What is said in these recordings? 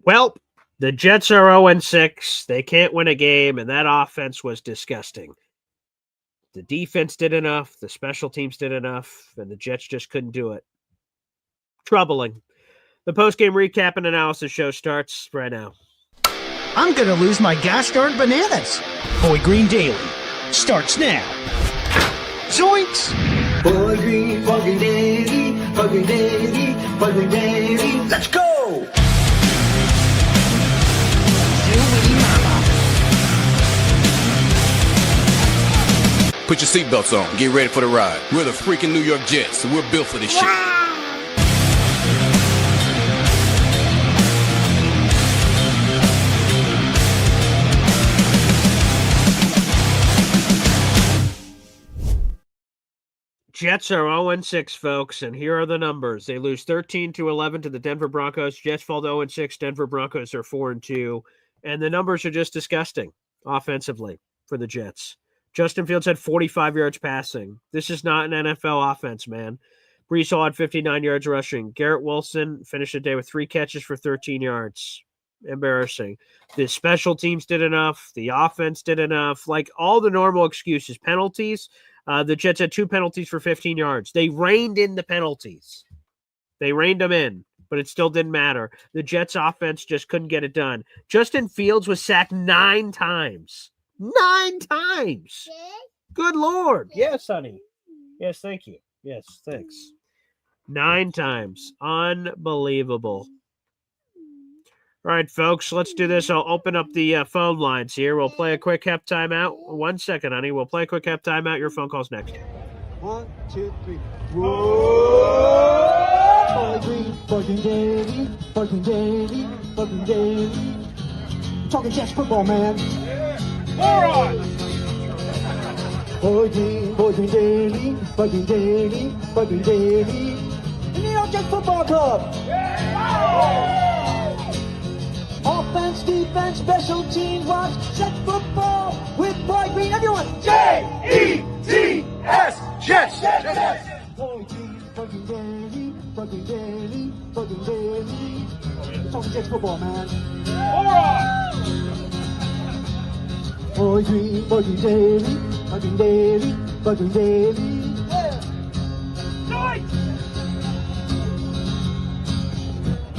Well, the Jets are 0-6. They can't win a game, and that offense was disgusting. The defense did enough, the special teams did enough, and the Jets just couldn't do it. Troubling. The postgame recap and analysis show starts right now. I'm going to lose my gosh darn bananas. Boy Green Daily starts now. Zoinks! Boy Green, Boy Green Daily, Boy Green Daily, Boy Green Daily. Let's go! Put your seatbelts on. Get ready for the ride. We're the freaking New York Jets, so we're built for this shit. Jets are 0-6, folks, and here are the numbers. They lose 13-11 to the Denver Broncos. Jets fall to 0-6. Denver Broncos are 4-2. And the numbers are just disgusting offensively for the Jets. Justin Fields had 45 yards passing. This is not an NFL offense, man. Breece Hall had 59 yards rushing. Garrett Wilson finished the day with 3 catches for 13 yards. Embarrassing. The special teams did enough. The offense did enough. Like all the normal excuses. Penalties. The Jets had 2 penalties for 15 yards. They reined in the penalties. They reined them in, but it still didn't matter. The Jets offense just couldn't get it done. Justin Fields was sacked 9 times. 9 times. Good Lord. Yes, honey. Yes, thank you. Yes, thanks. 9 times. Unbelievable. All right, folks, let's do this. I'll open up the phone lines here. We'll play a quick half timeout. 1 second, honey. We'll play a quick half timeout. Your phone call's next. 1, 2, 3. Whoa! Boy Green, Boy Green Daily, Boy Green Daily, Boy Green Daily. Talking Jets football, man. All right. Boy Green Daily, Boy Green Daily, Boy Green Daily. The New York Jets Football Club. Offense, defense, special teams, watch Jets football with Boy Green. Everyone, J-E-T-S, Jets, Jets. Boy Green, Boy Green Daily, Boy Green Daily, Boy Green Daily. We're talking Jets football, man. All right. Boy Green Daily, Boy Green Daily, Boy Green Daily.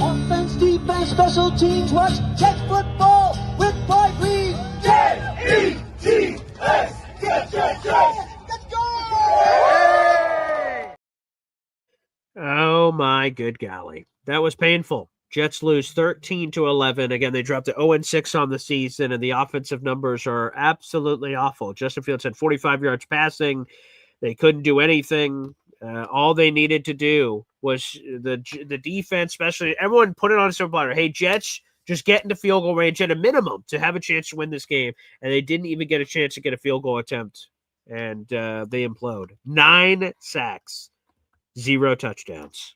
Offense, defense, special teams, watch Jets football with Boy Green. J-E-T-S, Jets, Jets, Jets. Let's go! Oh, my good golly. That was painful. Jets lose 13-11. Again, they dropped to 0-6 on the season, and the offensive numbers are absolutely awful. Justin Fields had 45 yards passing. They couldn't do anything. All they needed to do was the defense, especially everyone put it on a silver platter. Hey, Jets, just get into field goal range at a minimum to have a chance to win this game. And they didn't even get a chance to get a field goal attempt. And they implode. 9 sacks, 0 touchdowns.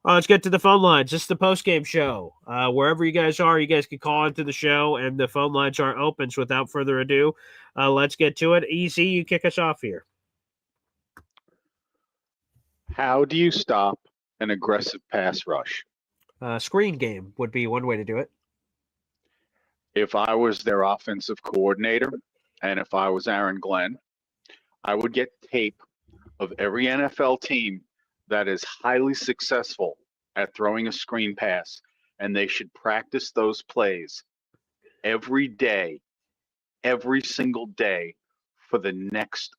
Let's get to the phone lines. This is the postgame show. Wherever you guys are, you guys can call into the show, and the phone lines are open. So without further ado, let's get to it. Easy, you kick us off here. How do you stop an aggressive pass rush? Screen game would be one way to do it. If I was their offensive coordinator and if I was Aaron Glenn, I would get tape of every NFL team that is highly successful at throwing a screen pass, and they should practice those plays every day, every single day for the next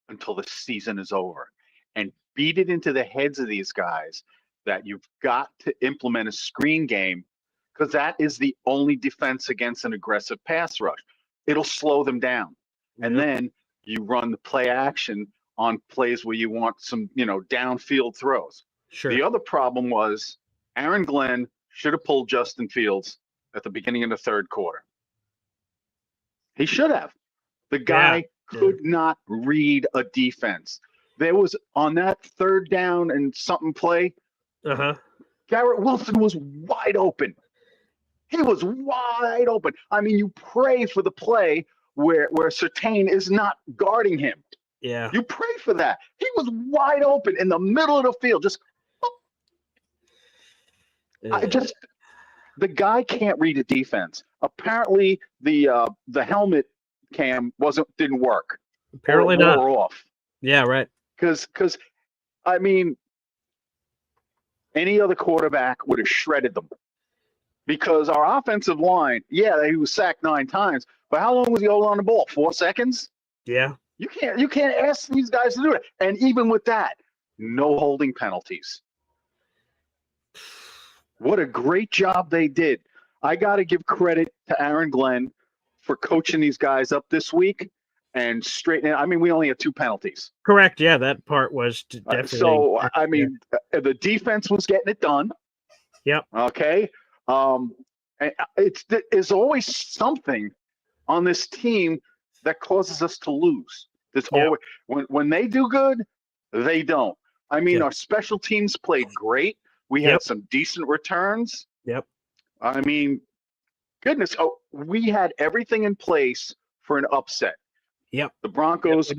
until the season is over, and beat it into the heads of these guys that you've got to implement a screen game, because that is the only defense against an aggressive pass rush. It'll slow them down. And then you run the play action on plays where you want some, downfield throws. Sure. The other problem was Aaron Glenn should have pulled Justin Fields at the beginning of the third quarter. He should have. The guy could not read a defense. There was, on that third down and something play, Garrett Wilson was wide open. He was wide open. I mean, you pray for the play where Surtain is not guarding him. Yeah. You pray for that. He was wide open in the middle of the field. The guy can't read a defense. Apparently, the helmet cam didn't work. Apparently or not. wore off. Yeah, right. Because I mean, any other quarterback would have shredded them. Because our offensive line, yeah, he was sacked 9 times, but how long was he holding on the ball? 4 seconds? Yeah. You can't ask these guys to do it. And even with that, no holding penalties. What a great job they did. I got to give credit to Aaron Glenn for coaching these guys up this week and straightening. I mean, we only had 2 penalties. Correct. Yeah, that part was definitely. So, I mean, the defense was getting it done. Yep. Okay. There's always something on this team that causes us to lose. There's always when they do good, they don't. I mean, our special teams played great. We had some decent returns. Yep. I mean, goodness, we had everything in place for an upset. Yep. The Broncos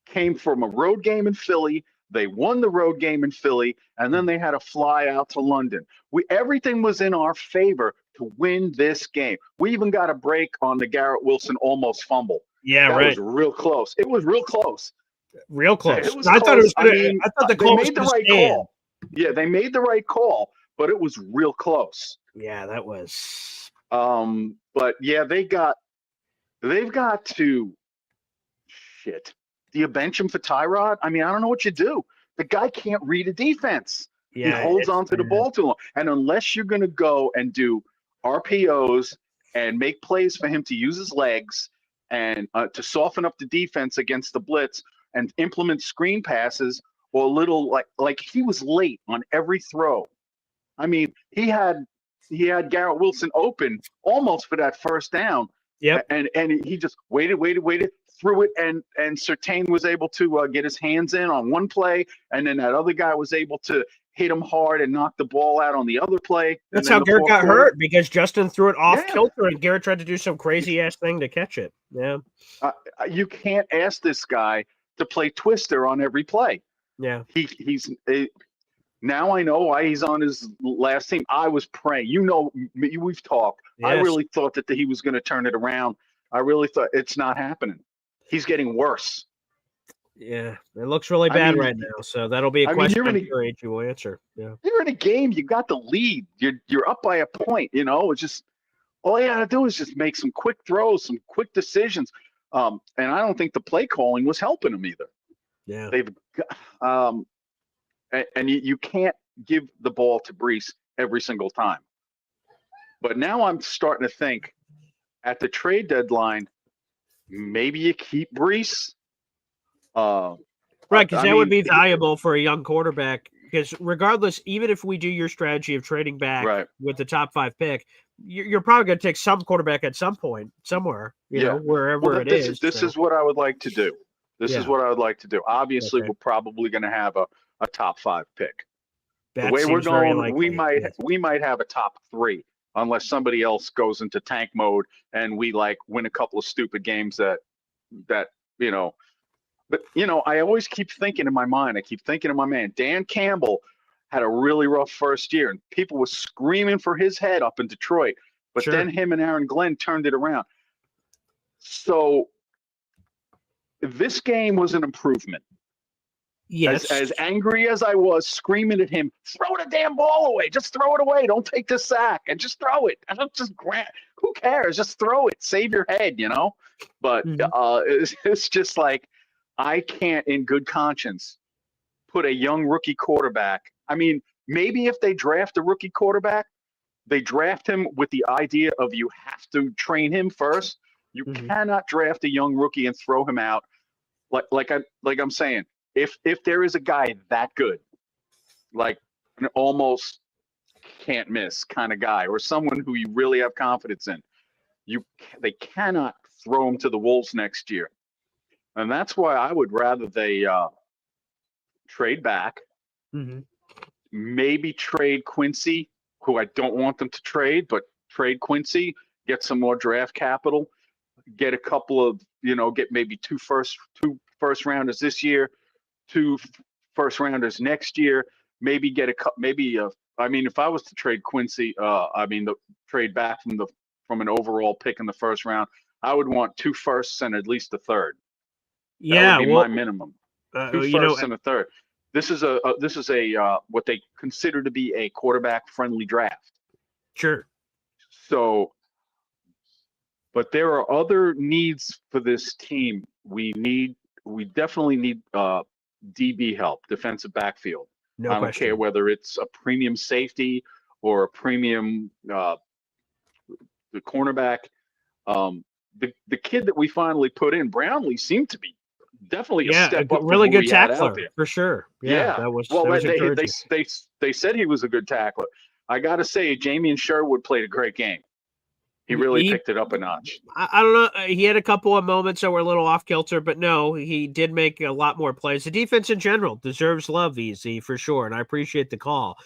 came from a road game in Philly. They won the road game in Philly, and then they had to fly out to London. Everything was in our favor to win this game. We even got a break on the Garrett Wilson almost fumble. Yeah, that right. was real close. It was real close. Real close. It was I close. thought it was. I thought the they call made the was right stand. call. Yeah, they made the right call, but it was real close. Yeah, that was. But yeah, they've got to. Shit. Do you bench him for Tyrod? I mean, I don't know what you do. The guy can't read a defense. Yeah, he holds on to the ball too long. And unless you're going to go and do RPOs and make plays for him to use his legs and to soften up the defense against the blitz and implement screen passes or a little like he was late on every throw. I mean, he had Garrett Wilson open almost for that first down. Yep. And he just waited, threw it, and Surtain was able to get his hands in on one play, and then that other guy was able to hit him hard and knock the ball out on the other play. That's how Garrett got hurt, because Justin threw it off kilter, and Garrett tried to do some crazy ass thing to catch it. Yeah. You can't ask this guy to play twister on every play. Yeah. He's now I know why he's on his last team. I was praying. You know, we've talked. Yes. I really thought that he was going to turn it around. I really thought it's not happening. He's getting worse. Yeah, it looks really bad right now. So that'll be a question I'm sure AG will answer. Yeah, you're in a game. You got the lead. You're up by a point. You know, it's just all you got to do is just make some quick throws, some quick decisions. And I don't think the play calling was helping them either. Yeah, they've and you can't give the ball to Brees every single time. But now I'm starting to think at the trade deadline, maybe you keep Brees. Right, because that would be valuable for a young quarterback. Because regardless, even if we do your strategy of trading back with the top 5 pick, you're probably going to take some quarterback at some point, somewhere, you know, wherever it is. This is what I would like to do. This is what I would like to do. Obviously, we're probably going to have a top 5 pick. The way we're going, we might have a top 3 unless somebody else goes into tank mode and we win a couple of stupid games that you know. But you know, I always keep thinking in my mind. I keep thinking of my man Dan Campbell had a really rough first year, and people were screaming for his head up in Detroit. But then him and Aaron Glenn turned it around. So this game was an improvement. Yes. As angry as I was, screaming at him, throw the damn ball away. Just throw it away. Don't take the sack and just throw it. I don't just grab. Who cares? Just throw it. Save your head, you know. But it's just like I can't, in good conscience, put a young rookie quarterback. I mean, maybe if they draft a rookie quarterback, they draft him with the idea of you have to train him first. You cannot draft a young rookie and throw him out. Like I'm saying. If there is a guy that good, like an almost can't miss kind of guy, or someone who you really have confidence in, they cannot throw him to the wolves next year, and that's why I would rather they trade back, maybe trade Quincy, who I don't want them to trade, but trade Quincy, get some more draft capital, get a couple of get maybe two first rounders this year. 2 first rounders next year, maybe get I mean, if I was to trade Quincy, the trade back from an overall pick in the first round, I would want 2 firsts and at least a third. Yeah, That would be my minimum. 2 you know, firsts and a third. This is a what they consider to be a quarterback friendly draft. sure. So, but there are other needs for this team. We definitely need DB help, defensive backfield. No I don't question. care whether it's a premium safety or a premium the cornerback. The kid that we finally put in, Brownlee, seemed to be definitely a step up really from who good we had out tackler there. for sure. Yeah. That was Well, encouraging. they said he was a good tackler. I got to say, Jamie Sherwood played a great game. He really picked it up a notch. I don't know. He had a couple of moments that were a little off kilter, but no, he did make a lot more plays. The defense in general deserves love, Easy, for sure, and I appreciate the call.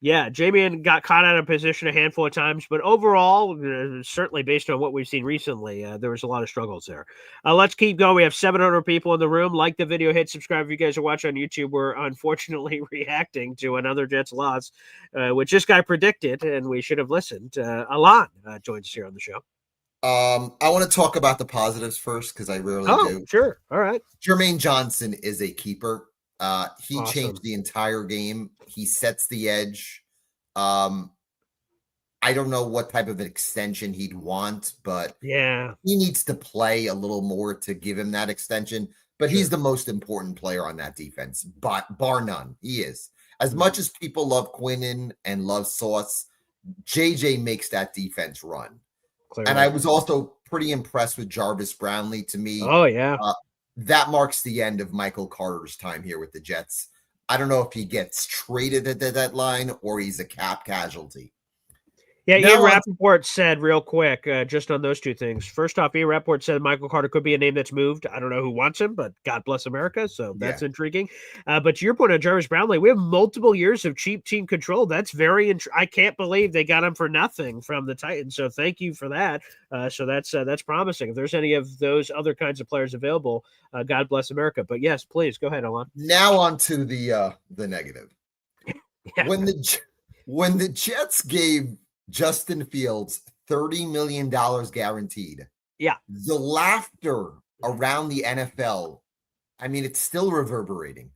Yeah, Jamie got caught out of position a handful of times, but overall, certainly based on what we've seen recently, there was a lot of struggles there. Let's keep going. We have 700 people in the room. Like the video, hit subscribe if you guys are watching on YouTube. We're unfortunately reacting to another Jets loss, which this guy predicted, and we should have listened. Alon joins us here on the show. I want to talk about the positives first because I rarely do. Sure. All right. Jermaine Johnson is a keeper. He Awesome. changed the entire game. He sets the edge. I don't know what type of an extension he'd want, but yeah, he needs to play a little more to give him that extension. But he's the most important player on that defense, but bar none. He is. As much as people love Quinnen and love Sauce, JJ makes that defense run. Clearly. And I was also pretty impressed with Jarvis Brownlee. To me, that marks the end of Michael Carter's time here with the Jets. I don't know if he gets traded at the deadline or he's a cap casualty. Yeah, Ian Rappaport said real quick, just on those two things. First off, Ian Rappaport said Michael Carter could be a name that's moved. I don't know who wants him, but God bless America, so that's intriguing. But to your point on Jarvis Brownlee, we have multiple years of cheap team control. That's very I can't believe they got him for nothing from the Titans, so thank you for that. So that's promising. If there's any of those other kinds of players available, God bless America. But yes, please, go ahead, Alon. Now on to the negative. When the Jets gave Justin Fields $30 million guaranteed. Yeah. The laughter around the NFL, I mean, it's still reverberating.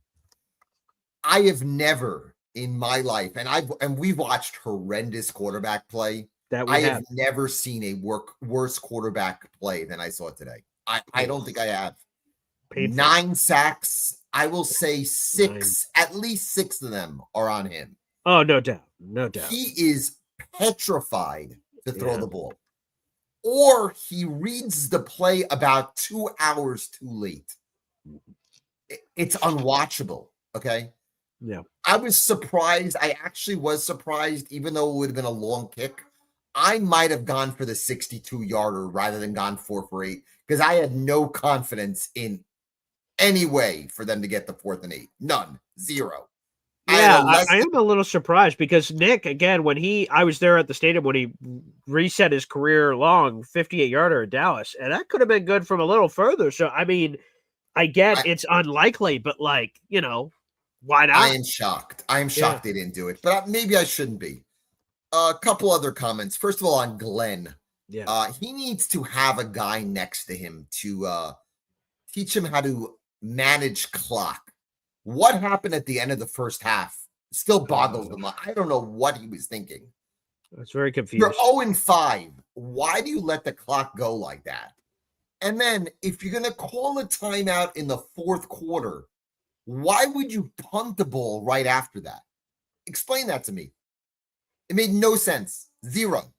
I have never in my life, and we've watched horrendous quarterback play. I have never seen a worse quarterback play than I saw today. I don't think I have. Painful. 9 sacks. I will say 6, at least 6 of them are on him. Oh, no doubt. No doubt. He is petrified to throw the ball, or he reads the play about 2 hours too late. It's unwatchable. Okay. Yeah. I was surprised. I actually was surprised, even though it would have been a long kick. I might have gone for the 62-yarder rather than gone 4 for 8 because I had no confidence in any way for them to get the 4th and 8. None. 0. Yeah, I am a little surprised because Nick, again, when I was there at the stadium when he reset his career long 58-yarder in Dallas, and that could have been good from a little further. So, I mean, I get it's unlikely, but why not? I am shocked. I am shocked they didn't do it, but maybe I shouldn't be. A couple other comments. First of all, on Glenn, he needs to have a guy next to him to teach him how to manage clock. What happened at the end of the first half still boggles the mind. I don't know what he was thinking. It's very confusing. You're 0-5. Why do you let the clock go like that? And then if you're going to call a timeout in the 4th quarter, why would you punt the ball right after that? Explain that to me. It made no sense. 0.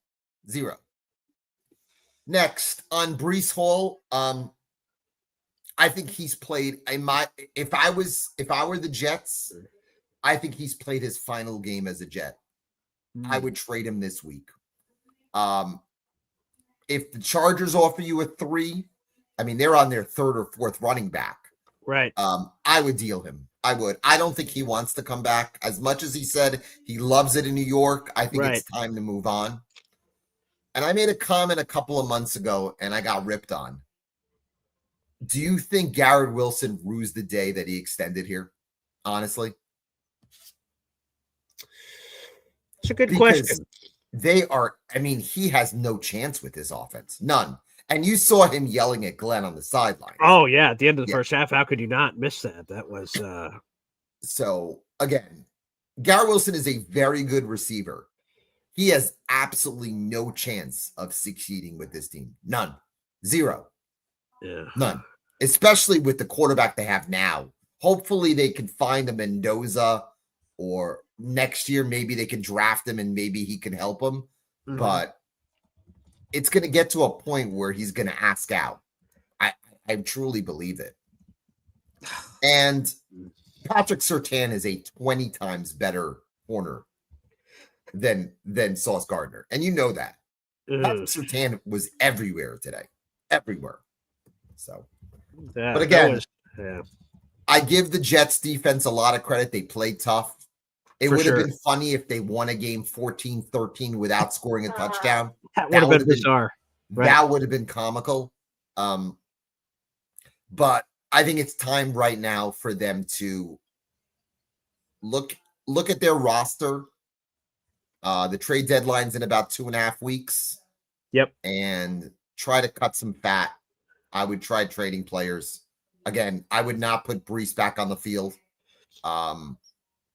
Next, on Breece Hall, I think he's played if I were the Jets, I think he's played his final game as a Jet. I would trade him this week. If the Chargers offer you a 3, I mean, they're on their 3rd or 4th running back. Right. I would deal him. I would. I don't think he wants to come back. As much as he said he loves it in New York, I think it's time to move on. And I made a comment a couple of months ago, and I got ripped on. Do you think Garrett Wilson rues the day that he extended here? Honestly, It's a good because question. they are. I mean, he has no chance with this offense, none. And you saw him yelling at Glenn on the sidelines. Oh yeah, at the end of the Yeah. first half, how could you not miss that? That was So again, Garrett Wilson is a very good receiver. He has absolutely no chance of succeeding with this team. None. Zero. yeah. None. Especially with the quarterback they have now. Hopefully they can find a Mendoza, or next year maybe they can draft him and maybe he can help them. Mhm. But it's going to get to a point where he's going to ask out. I truly believe it. And Patrick Surtain is a 20 times better corner than Sauce Gardner. And you know that. Patrick Surtain was everywhere today. Everywhere. So, Yeah, but again, yeah. I give the Jets defense a lot of credit. They played tough. It For would have sure. been funny if they won a game 14-13 without scoring a touchdown. That would have been bizarre. Right. That would have been comical. But I think it's time right now for them to look at their roster. The trade deadline's in about 2.5 weeks. Yep. And try to cut some fat. I would try trading players. Again, I would not put Brees back on the field.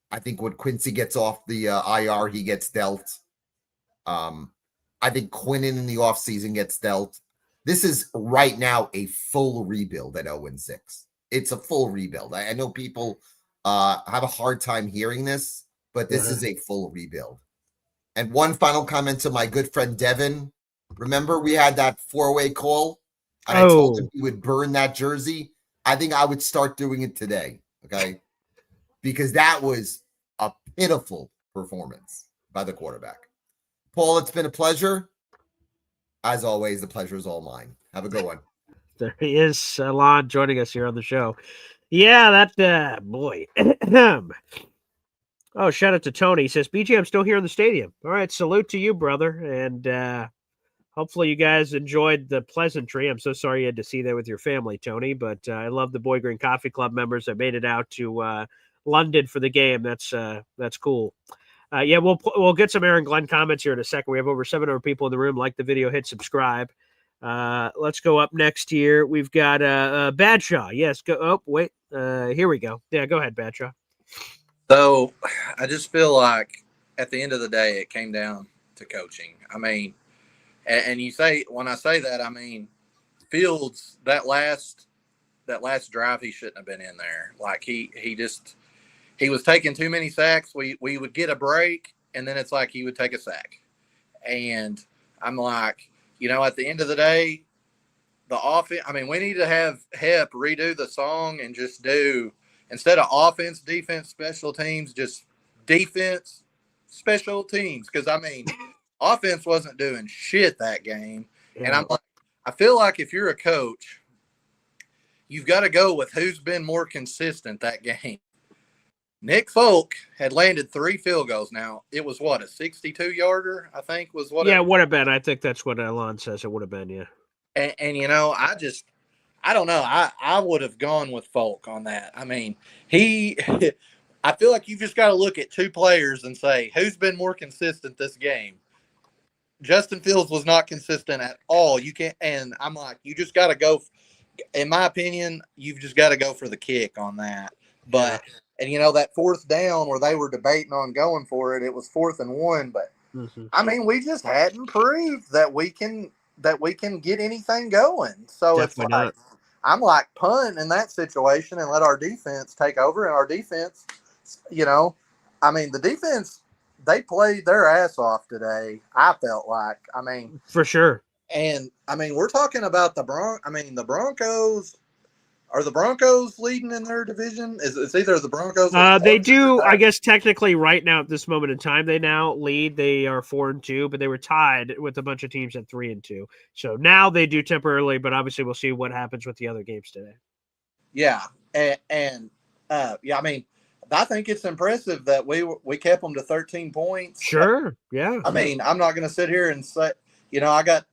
I think when Quincy gets off the IR, he gets dealt. I think Quinnen in the offseason gets dealt. This is right now a full rebuild at 0-6. It's a full rebuild. I know people have a hard time hearing this, but this is a full rebuild. And one final comment to my good friend Devin. Remember we had that 4-way call? And I told him he would burn that jersey. I think I would start doing it today, okay? Because that was a pitiful performance by the quarterback. Paul, it's been a pleasure. As always, the pleasure is all mine. Have a good one. There he is, Alon, joining us here on the show. Yeah, that boy. Oh, shout out to Tony. He says, BJ, I'm still here in the stadium. All right, salute to you, brother. And hopefully you guys enjoyed the pleasantry. I'm so sorry you had to see that with your family, Tony, but I love the Boy Green Coffee Club members that made it out to London for the game. That's cool. Yeah, we'll get some Aaron Glenn comments here in a second. We have over 700 people in the room. Like the video, hit subscribe. Let's go up next here. We've got Badshaw. Yes, go. Oh, wait. Here we go. Yeah, go ahead, Badshaw. So I just feel like at the end of the day, it came down to coaching. I mean, and you say, when I say that, I mean, Fields, that last drive, he shouldn't have been in there. Like he was taking too many sacks. We would get a break, and then it's like he would take a sack. And I'm like, at the end of the day, the offense, I mean, we need to have Hep redo the song and just do, instead of offense, defense, special teams, just defense, special teams. Because, I mean, offense wasn't doing shit that game. Yeah. And I'm like, I feel like if you're a coach, you've got to go with who's been more consistent that game. Nick Folk had landed 3 field goals. Now, it was what, a 62-yarder, I think was what it would have been. I think that's what Alon says it would have been, yeah. And I don't know. I would have gone with Folk on that. I mean, I feel like you've just got to look at 2 players and say, who's been more consistent this game? Justin Fields was not consistent at all. You can't, and I'm like, you just got to go, in my opinion, you've just got to go for the kick on that. But, and that 4th down where they were debating on going for it, it was 4th and 1. But I mean, we just hadn't proved that we can get anything going. So definitely it's like, I'm like, punt in that situation and let our defense take over. And our defense, I mean, the defense, they played their ass off today. I felt like, I mean, for sure. And I mean, we're talking about the Broncos. Are the Broncos leading in their division? It's either the Broncos. They do, I guess, technically right now at this moment in time, they now lead. They are 4-2, but they were tied with a bunch of teams at 3-2. So now they do temporarily, but obviously we'll see what happens with the other games today. Yeah, and I mean, I think it's impressive that we kept them to 13 points. Sure, yeah. I mean, I'm not going to sit here and say, I got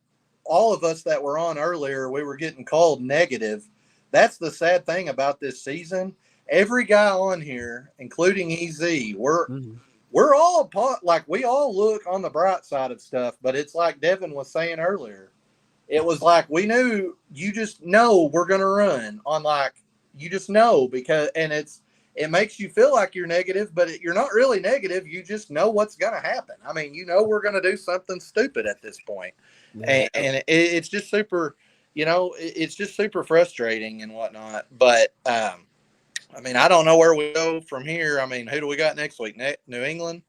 all of us that were on earlier. We were getting called negative. That's the sad thing about this season. Every guy on here, including EZ, we're all like we all look on the bright side of stuff, but it's like Devin was saying earlier. It was like we knew you just know we're gonna run on like you just know because it makes you feel like you're negative, but you're not really negative. You just know what's gonna happen. I mean, you know we're gonna do something stupid at this point, and it's just super. It's just super frustrating and whatnot. But I mean, I don't know where we go from here. I mean, who do we got next week? New England,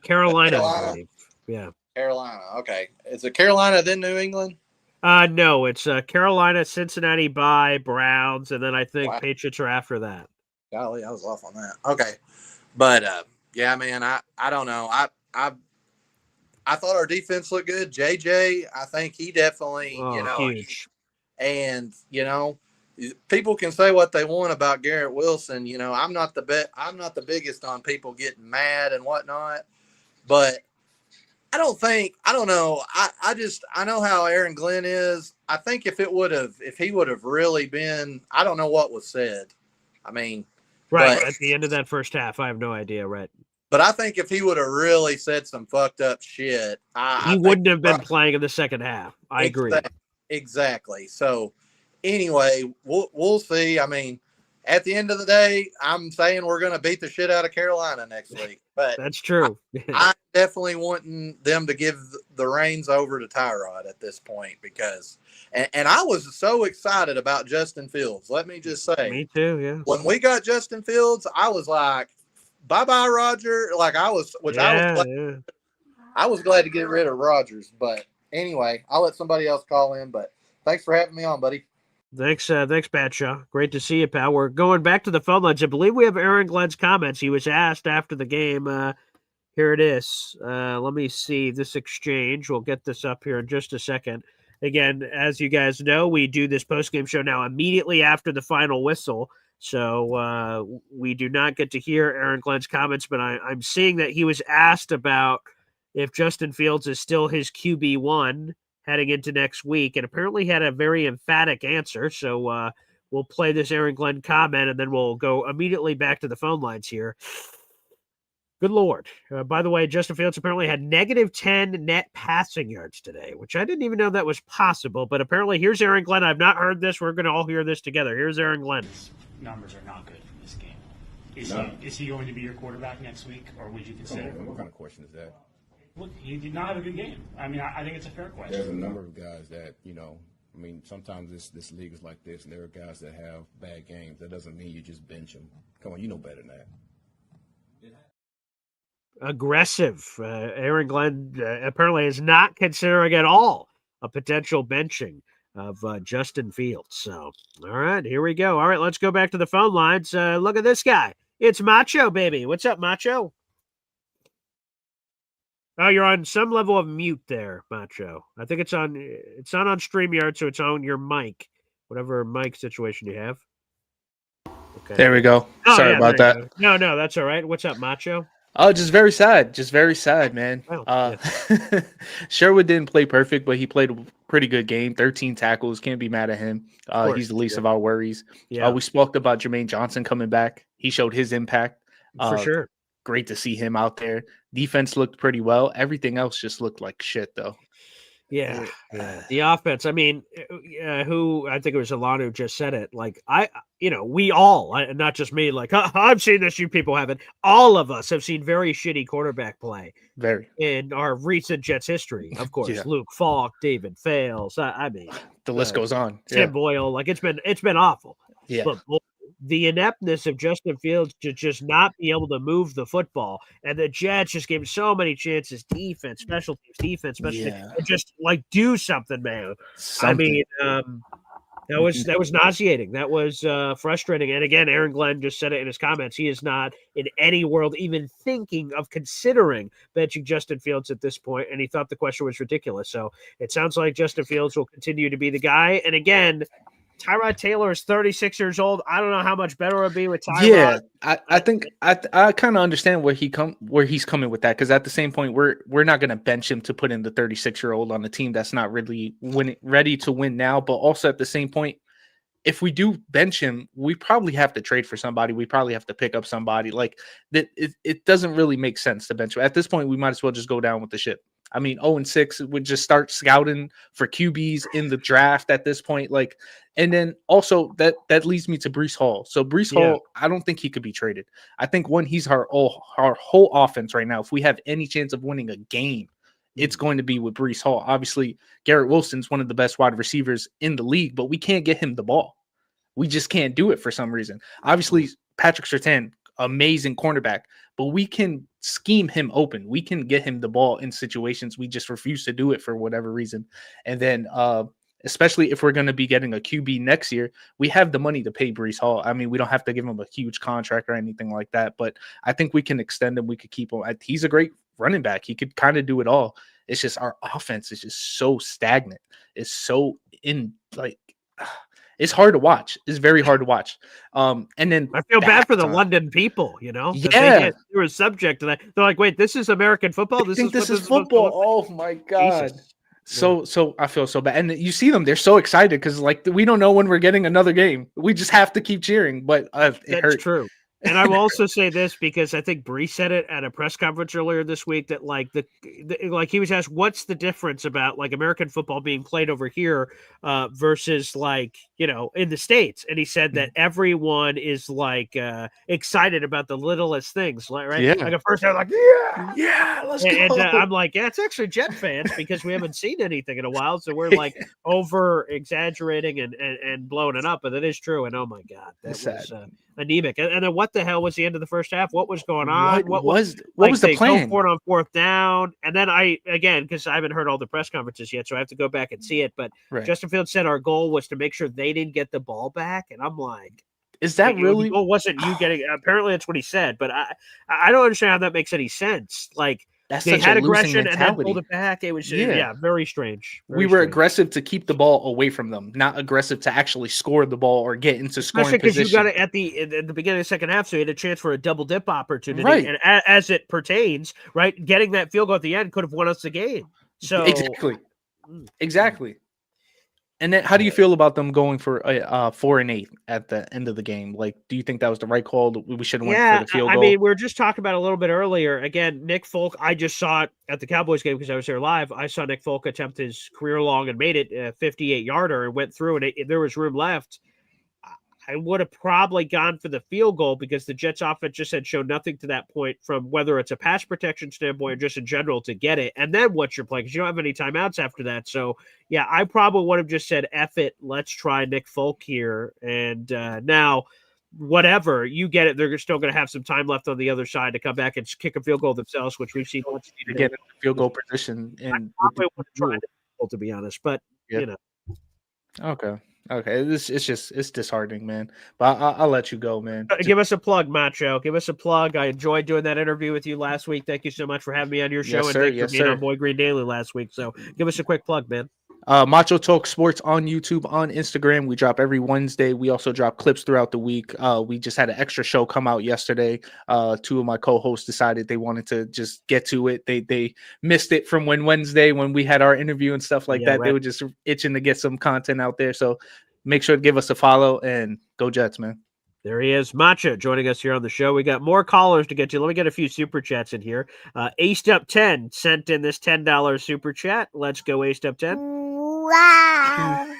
Carolina. I believe. Yeah, Carolina. Okay, is it Carolina then New England? No, it's Carolina, Cincinnati bye, Browns, and then I think Patriots are after that. Golly, I was off on that. Okay, but yeah, man, I don't know. I thought our defense looked good. JJ, I think he definitely, huge. And people can say what they want about Garrett Wilson. I'm not the biggest on people getting mad and whatnot, but I don't know. I know how Aaron Glenn is. I think if he would have really been, I don't know what was said. I mean, right at the end of that first half, I have no idea. Right. But I think if he would have really said some fucked up shit, he wouldn't have been playing in the second half. I agree. Exactly. So anyway, we'll see. I mean, at the end of the day, I'm saying we're going to beat the shit out of Carolina next week. But that's true. I'm definitely wanting them to give the reins over to Tyrod at this point because and I was so excited about Justin Fields. Let me just say. Me too, yeah. When we got Justin Fields, I was like, bye-bye, Roger. Like I was glad to get rid of Rodgers. But anyway, I'll let somebody else call in. But thanks for having me on, buddy. Thanks, Batshaw. Great to see you, pal. We're going back to the phone lines. I believe we have Aaron Glenn's comments. He was asked after the game. Here it is. Let me see this exchange. We'll get this up here in just a second. Again, as you guys know, we do this postgame show now immediately after the final whistle. So we do not get to hear Aaron Glenn's comments, but I'm seeing that he was asked about if Justin Fields is still his QB1 heading into next week, and apparently had a very emphatic answer. So we'll play this Aaron Glenn comment, and then we'll go immediately back to the phone lines here. Good Lord. By the way, Justin Fields apparently had -10 net passing yards today, which I didn't even know that was possible. But apparently, here's Aaron Glenn. I've not heard this. We're going to all hear this together. Here's Aaron Glenn. Numbers are not good from this game. Is he going to be your quarterback next week, or would you consider? What kind of question is that? Look, he did not have a good game. I mean, I think it's a fair question. There's a number of guys that, I mean, sometimes this league is like this, and there are guys that have bad games. That doesn't mean you just bench them. Come on, you know better than that. Aggressive. Aaron Glenn apparently is not considering at all a potential benching of Justin Fields. So, all right, here we go. All right, let's go back to the phone lines. Look at this guy. It's Macho, baby. What's up, Macho? Oh, you're on some level of mute there, Macho. I think it's not on StreamYard, so it's on your mic, whatever mic situation you have. Okay. There we go. Sorry about that. No, that's all right. What's up, Macho? Oh, just very sad. Just very sad, man. Sherwood didn't play perfect, but he played a pretty good game. 13 tackles. Can't be mad at him. He's the least of our worries. Yeah. We spoke about Jermaine Johnson coming back. He showed his impact. For sure. Great to see him out there. Defense looked pretty well. Everything else just looked like shit, though. Yeah. The offense. I mean, who I think it was Alon who just said it. Like we all, not just me. Like I've seen this. You people haven't. All of us have seen very shitty quarterback play. Very in our recent Jets history. Of course, yeah. Luke Falk, David Fales. I mean, the list goes on. Tim Boyle. Like it's been awful. Yeah. But the ineptness of Justin Fields to just not be able to move the football, and the Jets just gave him so many chances, defense, special teams, and just like do something, man. I mean, that was nauseating. That was frustrating. And again, Aaron Glenn just said it in his comments. He is not in any world even thinking of considering benching Justin Fields at this point, and he thought the question was ridiculous. So it sounds like Justin Fields will continue to be the guy. And again, Tyrod Taylor is 36 years old. I don't know how much better it would be with Tyrod. Yeah, I think I kind of understand where he's coming with that, because at the same point we're not going to bench him to put in the 36-year-old on the team that's not really ready to win now. But also at the same point, if we do bench him, we probably have to trade for somebody. We probably have to pick up somebody. Like that, it doesn't really make sense to bench him. At this point, we might as well just go down with the ship. I mean, 0-6 would just start scouting for QBs in the draft at this point. Like, and then also that leads me to Breece Hall. So Breece Hall, I don't think he could be traded. I think he's our whole offense right now. If we have any chance of winning a game, it's going to be with Breece Hall. Obviously, Garrett Wilson's one of the best wide receivers in the league, but we can't get him the ball. We just can't do it for some reason. Obviously, Patrick Surtain, amazing cornerback, but we can scheme him open. We can get him the ball in situations. We just refuse to do it for whatever reason. And then, especially if we're going to be getting a QB next year, we have the money to pay Breece Hall. I mean, we don't have to give him a huge contract or anything like that, but I think we can extend him. We could keep him. He's a great running back. He could kind of do it all. It's just our offense is just so stagnant. It's so it's hard to watch. It's very hard to watch. And then I feel bad for the London people, you know? Yeah. They were subject to that. They're like, wait, this is American football? This is football. Oh my God. Jesus. So I feel so bad. And you see them, they're so excited because like we don't know when we're getting another game. We just have to keep cheering. But it hurts. True. And I will also say this because I think Breece said it at a press conference earlier this week that like like he was asked what's the difference about like American football being played over here versus like, you know, in the States. And he said that everyone is like excited about the littlest things, right? Yeah. Like at first they're like, yeah, let's go. And I'm like, yeah, it's actually Jet fans because we haven't seen anything in a while. So we're like over exaggerating and blowing it up. But it is true. And oh my God, that was anemic. And then what the hell was the end of the first half? What was going on? What was the plan? Go for it on fourth down. And then because I haven't heard all the press conferences yet, so I have to go back and see it. But Justin Fields said our goal was to make sure they didn't get the ball back. And I'm like, is that really? Well, wasn't you getting? Apparently, that's what he said. But I don't understand how that makes any sense. Like they had aggression and then pulled it back. It was very strange. We were aggressive to keep the ball away from them, not aggressive to actually score the ball or get into scoring position. Because you got it at the beginning of the second half, so you had a chance for a double dip opportunity. Right. And as it pertains, right, getting that field goal at the end could have won us the game. So exactly. And then, how do you feel about them going for 4-8 at the end of the game? Like, do you think that was the right call? We should have went for the field goal. I mean, we were just talking about it a little bit earlier. Again, Nick Folk. I just saw it at the Cowboys game because I was there live. I saw Nick Folk attempt his career long and made it a 58-yarder and went through, and there was room left. I would have probably gone for the field goal because the Jets offense just had shown nothing to that point from whether it's a pass protection standpoint or just in general to get it. And then what's your play? Because you don't have any timeouts after that. So, yeah, I probably would have just said, F it, let's try Nick Folk here. And now, whatever, you get it, they're still going to have some time left on the other side to come back and kick a field goal themselves, which we've seen. To get in the field goal position. And I probably would have tried it, to be honest. But, you know. Okay, it's disheartening, man. But I'll let you go, man. Give us a plug, Macho. Give us a plug. I enjoyed doing that interview with you last week. Thank you so much for having me on your show, and thanks for being on Boy Green Daily last week. So give us a quick plug, man. Macho Talk Sports on YouTube, on Instagram. We drop every Wednesday. We also drop clips throughout the week. We just had an extra show come out yesterday. Two of my co-hosts decided they wanted to just get to it. They missed it from Wednesday when we had our interview and stuff like that. Right. They were just itching to get some content out there. So make sure to give us a follow and go Jets, man. There he is, Macho, joining us here on the show. We got more callers to get to. Let me get a few super chats in here. Aced Up 10 sent in this $10 super chat. Let's go, Aced Up 10. Wow.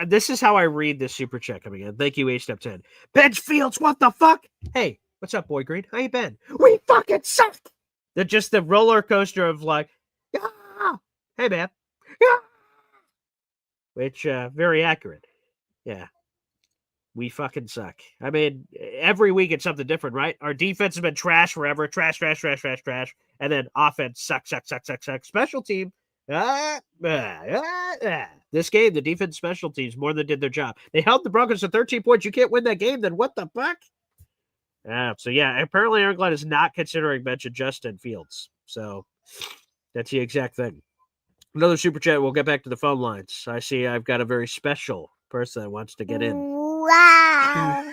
This is how I read this super chat coming in. Thank you, Aced Up 10. Bench Fields, what the fuck? Hey, what's up, Boy Green? How you been? We fucking suck. They're just the roller coaster of like, hey, man. Which, very accurate. Yeah. We fucking suck. I mean, every week it's something different, right? Our defense has been trash forever. Trash. And then offense, suck. Special team. This game, the defense special teams more than did their job. They held the Broncos to 13 points. You can't win that game, then what the fuck? So, apparently Aaron Glenn is not considering benching Justin Fields. So, that's the exact thing. Another super chat. We'll get back to the phone lines. I see I've got a very special person that wants to get in. Wow.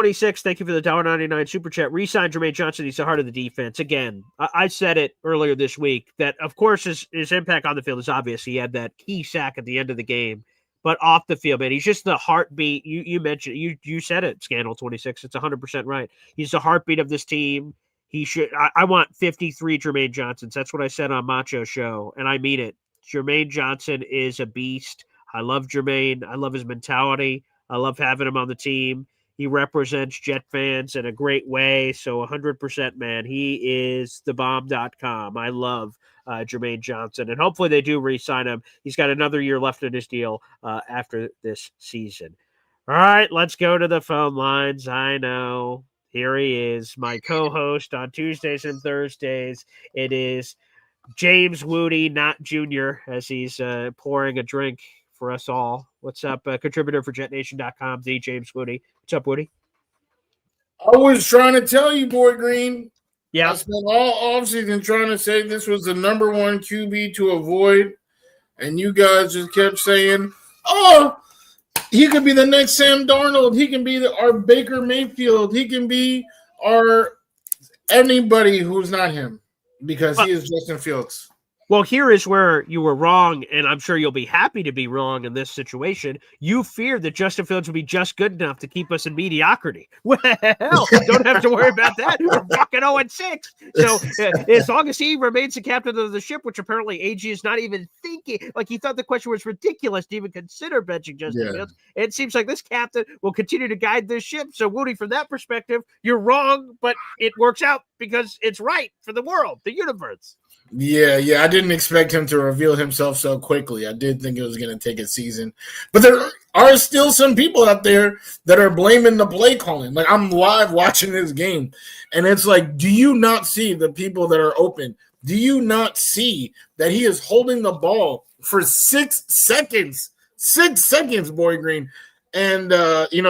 26, thank you for the $1.99 super chat. Resign Jermaine Johnson. He's the heart of the defense. Again, I said it earlier this week that, of course, his impact on the field is obvious. He had that key sack at the end of the game. But off the field, man, he's just the heartbeat. You mentioned, you said it, Scandal 26. It's 100% right. He's the heartbeat of this team. He should. I want 53 Jermaine Johnsons. That's what I said on Macho Show, and I mean it. Jermaine Johnson is a beast. I love Jermaine. I love his mentality. I love having him on the team. He represents Jet fans in a great way. So 100%, man, he is thebomb.com. I love Jermaine Johnson. And hopefully they do re-sign him. He's got another year left in his deal after this season. All right, let's go to the phone lines. I know. Here he is, my co-host on Tuesdays and Thursdays. It is James Woody, not Junior, as he's pouring a drink for us all. What's up? Contributor for JetNation.com, the James Woody. What's up, Woody? I was trying to tell you, Boy Green. Yeah. I spent all offseason trying to say this was the number one QB to avoid, and you guys just kept saying, oh, he could be the next Sam Darnold. He can be our Baker Mayfield. He can be our anybody who's not him because he is Justin Fields. Well, here is where you were wrong, and I'm sure you'll be happy to be wrong in this situation. You feared that Justin Fields would be just good enough to keep us in mediocrity. Well, don't have to worry about that. We're fucking 0-6. So as long as he remains the captain of the ship, which apparently AG is not even thinking, like he thought the question was ridiculous to even consider benching Justin Fields. It seems like this captain will continue to guide this ship. So, Woody, from that perspective, you're wrong, but it works out because it's right for the world, the universe. Yeah, I didn't expect him to reveal himself so quickly. I did think it was going to take a season. But there are still some people out there that are blaming the play calling. Like, I'm live watching this game, and it's like, do you not see the people that are open? Do you not see that he is holding the ball for 6 seconds? 6 seconds, Boy Green. And,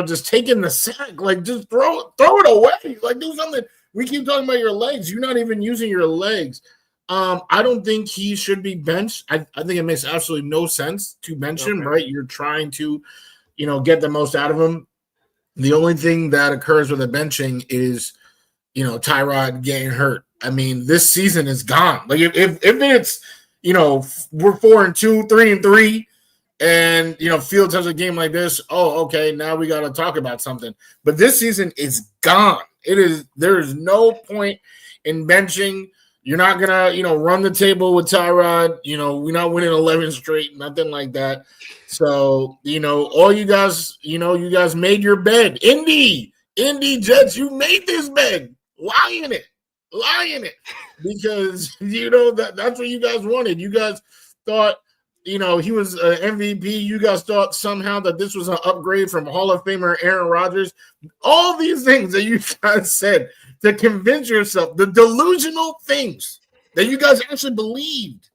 just taking the sack. Like, just throw it away. Like, do something. We keep talking about your legs. You're not even using your legs. I don't think he should be benched. I think it makes absolutely no sense to bench him, right? You're trying to, get the most out of him. The only thing that occurs with a benching is, Tyrod getting hurt. I mean, this season is gone. Like if it's, we're 4-2, 3-3, and Fields has a game like this. Oh, okay, now we got to talk about something. But this season is gone. There is no point in benching. You're not gonna, run the table with Tyrod. We're not winning 11 straight, nothing like that. So, all you guys, you guys made your bed. Indy Jets, you made this bed. Lie in it, because that's what you guys wanted. You guys thought, he was an MVP. You guys thought somehow that this was an upgrade from Hall of Famer Aaron Rodgers. All these things that you guys said to convince yourself, the delusional things that you guys actually believed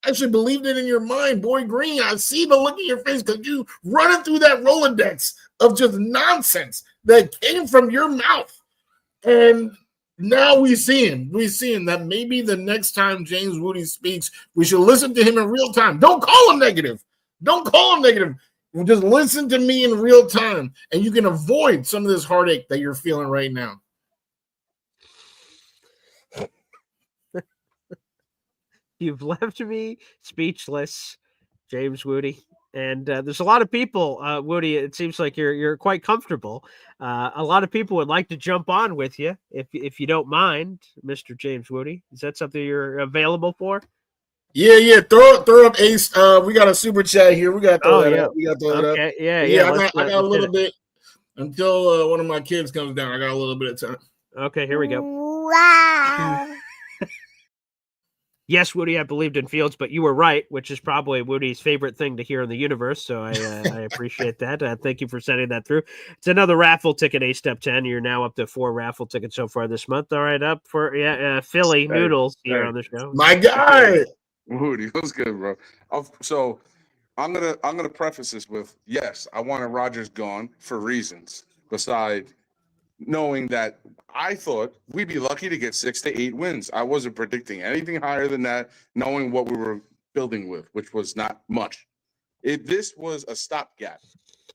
it in your mind. Boy Green, I see the look in your face because you running through that Rolodex of just nonsense that came from your mouth. And now we see that maybe the next time James Woody speaks, we should listen to him in real time. Don't call him negative. Just listen to me in real time, and you can avoid some of this heartache that you're feeling right now. You've left me speechless, James Woody. And there's a lot of people, Woody, it seems like you're quite comfortable. A lot of people would like to jump on with you, if you don't mind, Mr. James Woody. Is that something you're available for? Yeah. Throw up Ace. We got a super chat here. We got to throw that up. We got to throw it up. Yeah. I got a little bit until one of my kids comes down. I got a little bit of time. Okay, here we go. Wow. Yes, Woody, I believed in Fields, but you were right, which is probably Woody's favorite thing to hear in the universe. So I appreciate that. Thank you for sending that through. It's another raffle ticket, A-Step 10. You're now up to 4 raffle tickets so far this month. All right, up for Philly Noodles here on the show. My guy. Woody, what's good, bro? So I'm gonna preface this with, yes, I wanted Rodgers gone for reasons besides knowing that I thought we'd be lucky to get 6 to 8 wins. I wasn't predicting anything higher than that, knowing what we were building with, which was not much. This was a stopgap.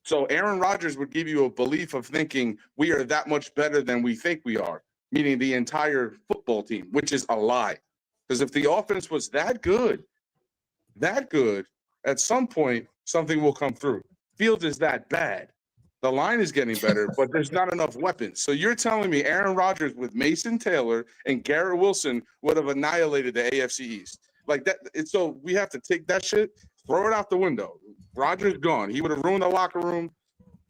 So Aaron Rodgers would give you a belief of thinking we are that much better than we think we are, meaning the entire football team, which is a lie. Because if the offense was that good, at some point, something will come through. Fields is that bad. The line is getting better, but there's not enough weapons. So you're telling me Aaron Rodgers with Mason Taylor and Garrett Wilson would have annihilated the AFC East. Like that. So we have to take that shit, throw it out the window. Rodgers gone. He would have ruined the locker room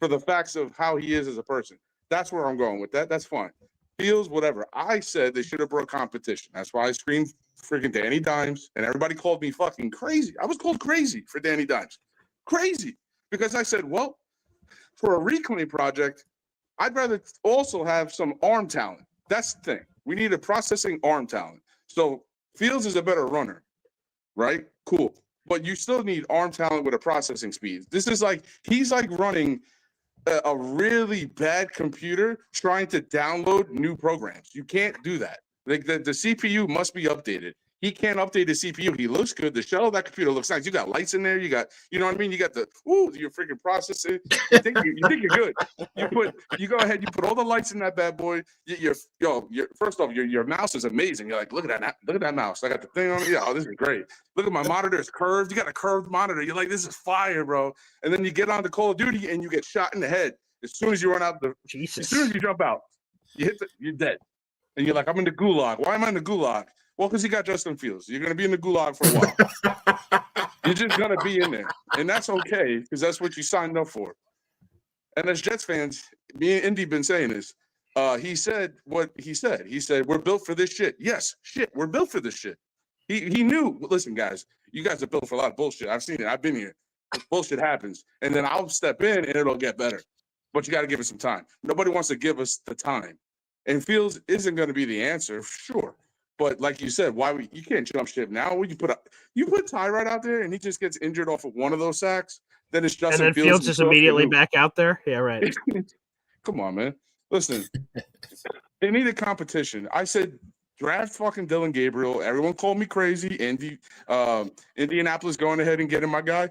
for the facts of how he is as a person. That's where I'm going with that. That's fine. Fields, whatever. I said they should have brought competition. That's why I screamed freaking Danny Dimes, and everybody called me fucking crazy. I was called crazy for Danny Dimes. Crazy. Because I said, well, for a reclaim project, I'd rather also have some arm talent. That's the thing. We need a processing arm talent. So Fields is a better runner, right? Cool. But you still need arm talent with a processing speed. This is like, he's like running a really bad computer trying to download new programs. You can't do that. Like the CPU must be updated. He can't update the CPU. He looks good. The shell of that computer looks nice. You got lights in there. You got, you know what I mean? You got you're freaking processing. You think you're good. You go ahead. You put all the lights in that bad boy. First off, your mouse is amazing. You're like, look at that mouse. I got the thing on it. Yeah, oh, this is great. Look at my monitor. It's curved. You got a curved monitor. You're like, this is fire, bro. And then you get on to Call of Duty and you get shot in the head as soon as you run out as soon as you jump out, you're dead. And you're like, I'm in the gulag. Why am I in the gulag? Well, because you got Justin Fields. You're going to be in the gulag for a while. You're just going to be in there. And that's okay, because that's what you signed up for. And as Jets fans, me and Indy been saying this. He said what he said. He said, we're built for this shit. Yes, shit, we're built for this shit. He knew. Listen, guys, you guys are built for a lot of bullshit. I've seen it. I've been here. Bullshit happens. And then I'll step in, and it'll get better. But you got to give it some time. Nobody wants to give us the time. And Fields isn't going to be the answer, sure. But like you said, you can't jump ship now? When you put Tyrod out there and he just gets injured off of one of those sacks, then it's Justin Fields. And then Fields is immediately back out there? Yeah, right. Come on, man. Listen, they needed competition. I said, draft fucking Dylan Gabriel. Everyone called me crazy. Indianapolis going ahead and getting my guy.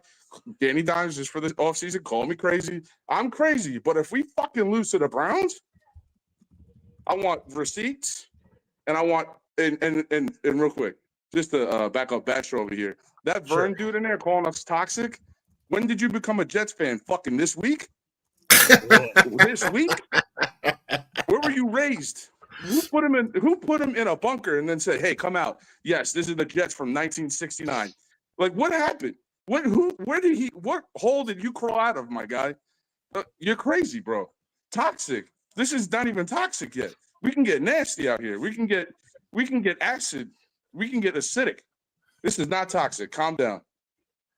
Danny Dimes just for the offseason called me crazy. I'm crazy. But if we fucking lose to the Browns, I want receipts and I want and real quick, just to back up Bachelor over here. That Vern dude in there calling us toxic. When did you become a Jets fan? Fucking this week? This week? Where were you raised? Who put him in a bunker and then said, hey, come out? Yes, this is the Jets from 1969. Like, what happened? What hole did you crawl out of, my guy? You're crazy, bro. Toxic. This is not even toxic yet. We can get nasty out here. We can get acid. We can get acidic. This is not toxic. Calm down.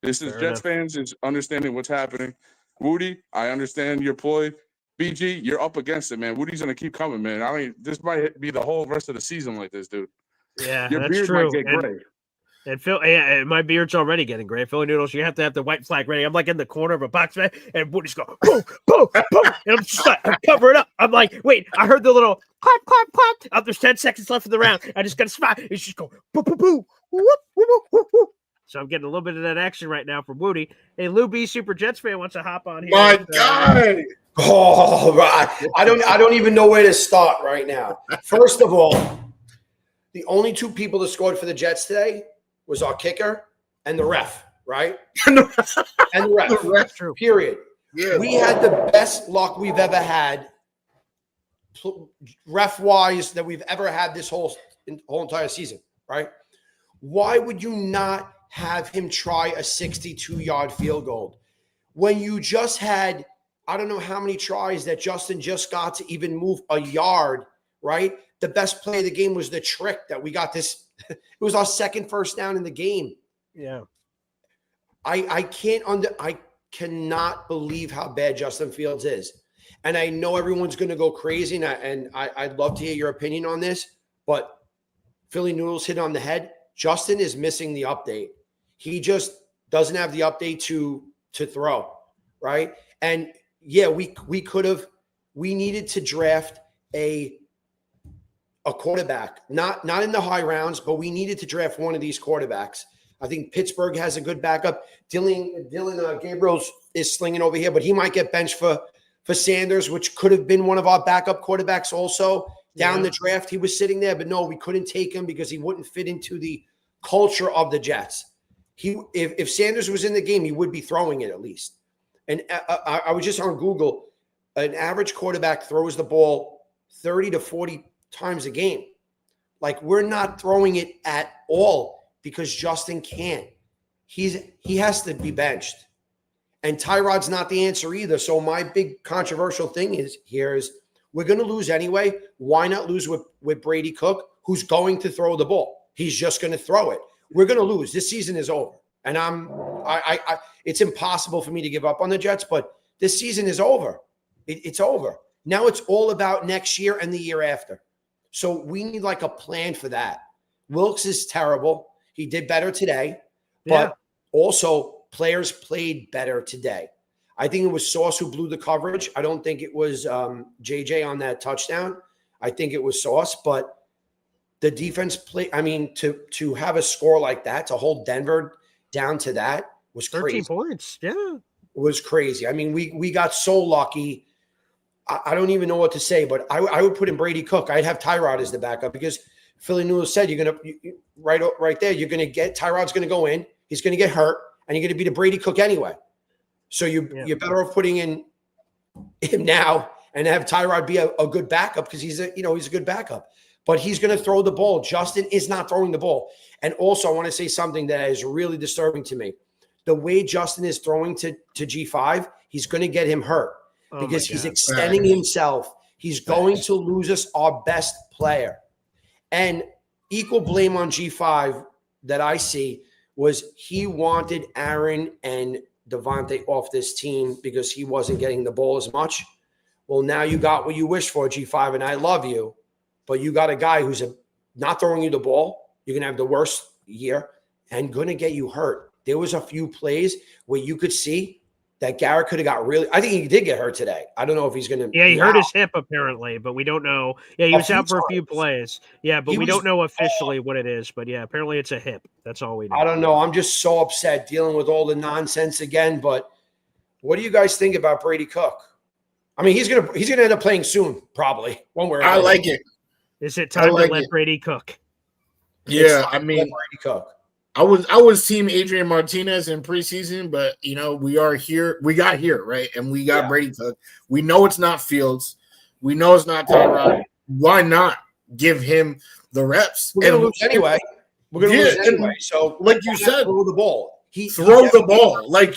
This is Jets fans is understanding what's happening. Woody, I understand your ploy. BG, you're up against it, man. Woody's gonna keep coming, man. This might be the whole rest of the season like this, dude. Yeah, your that's beard true. Might get gray. And Phil, my beard's already getting gray. Philly Noodles, you have to have the white flag ready. I'm like in the corner of a box, man, and Woody's going boom, boom, boom, and I'm just like, I'm covering up. I'm like, wait, I heard the little clap, clap, clap. Oh, there's 10 seconds left in the round. I just got to spot. It's just going boo, boo, boo, whoop, whoop, whoop, whoop. So I'm getting a little bit of that action right now from Woody. Hey, Lou B, Super Jets fan, wants to hop on here. My God. Oh, right. I don't even know where to start right now. First of all, the only two people that scored for the Jets today was our kicker and the ref, right? And the ref. The ref. Period. Yeah. We had the best luck we've ever had, ref-wise, that we've ever had this whole entire season, right? Why would you not have him try a 62-yard field goal when you just had, I don't know how many tries that Justin just got to even move a yard, right? The best play of the game was the trick that we got this. It was our second first down in the game. Yeah. I cannot believe how bad Justin Fields is. And I know everyone's going to go crazy, and I'd love to hear your opinion on this, but Philly Noodles hit on the head. Justin is missing the update. He just doesn't have the update to throw, right? And yeah, we needed to draft a quarterback, not in the high rounds, but we needed to draft one of these quarterbacks. I think Pittsburgh has a good backup. Dylan Gabriel's is slinging over here, but he might get benched for Sanders, which could have been one of our backup quarterbacks also. Down the draft, he was sitting there, but no, we couldn't take him because he wouldn't fit into the culture of the Jets. If Sanders was in the game, he would be throwing it at least. And I was just on Google. An average quarterback throws the ball 30 to 40 times a game. Like, we're not throwing it at all because Justin can't. He has to be benched. And Tyrod's not the answer either. So my big controversial thing is we're going to lose anyway. Why not lose with Brady Cook, who's going to throw the ball? He's just going to throw it. We're going to lose. This season is over. And it's impossible for me to give up on the Jets, but this season is over. It's over. Now it's all about next year and the year after. So we need like a plan for that. Wilkes is terrible. He did better today, but also players played better today. I think it was Sauce who blew the coverage. I don't think it was JJ on that touchdown. I think it was Sauce, but the defense play. I mean, to have a score like that, to hold Denver down to that was crazy. 13 points. Yeah. It was crazy. I mean, we got so lucky. I don't even know what to say, but I would put in Brady Cook. I'd have Tyrod as the backup because Philly News said right there, you're going to get Tyrod's going to go in. He's going to get hurt, and you're going to be the Brady Cook anyway. So you're better off putting in him now and have Tyrod be a good backup because he's a good backup. But he's going to throw the ball. Justin is not throwing the ball. And also, I want to say something that is really disturbing to me. The way Justin is throwing to G5, he's going to get him hurt because he's extending himself. He's going to lose us our best player. And equal blame on G5 that I see was he wanted Aaron and Devontae off this team because he wasn't getting the ball as much. Well, now you got what you wished for, G5, and I love you, but you got a guy who's not throwing you the ball. You're going to have the worst year and going to get you hurt. There was a few plays where you could see that Garrett could have got really – I think he did get hurt today. I don't know if he's going to – Yeah, he hurt his hip apparently, but we don't know. Yeah, he was out for a few plays. Yeah, but we don't know officially what it is. But, yeah, apparently it's a hip. That's all we know. I don't know. I'm just so upset dealing with all the nonsense again. But what do you guys think about Brady Cook? I mean, he's gonna end up playing soon, probably. One way or another. I like it. Is it time to let Brady cook? Yeah, I mean, Brady Cook. I was team Adrian Martinez in preseason, but we are here. We got here, right? And we got Brady Cook. We know it's not Fields. We know it's not Tyrod. Why not give him the reps? We're gonna lose anyway. We're gonna lose anyway. So, like you said, throw the ball. Throw the ball. Like,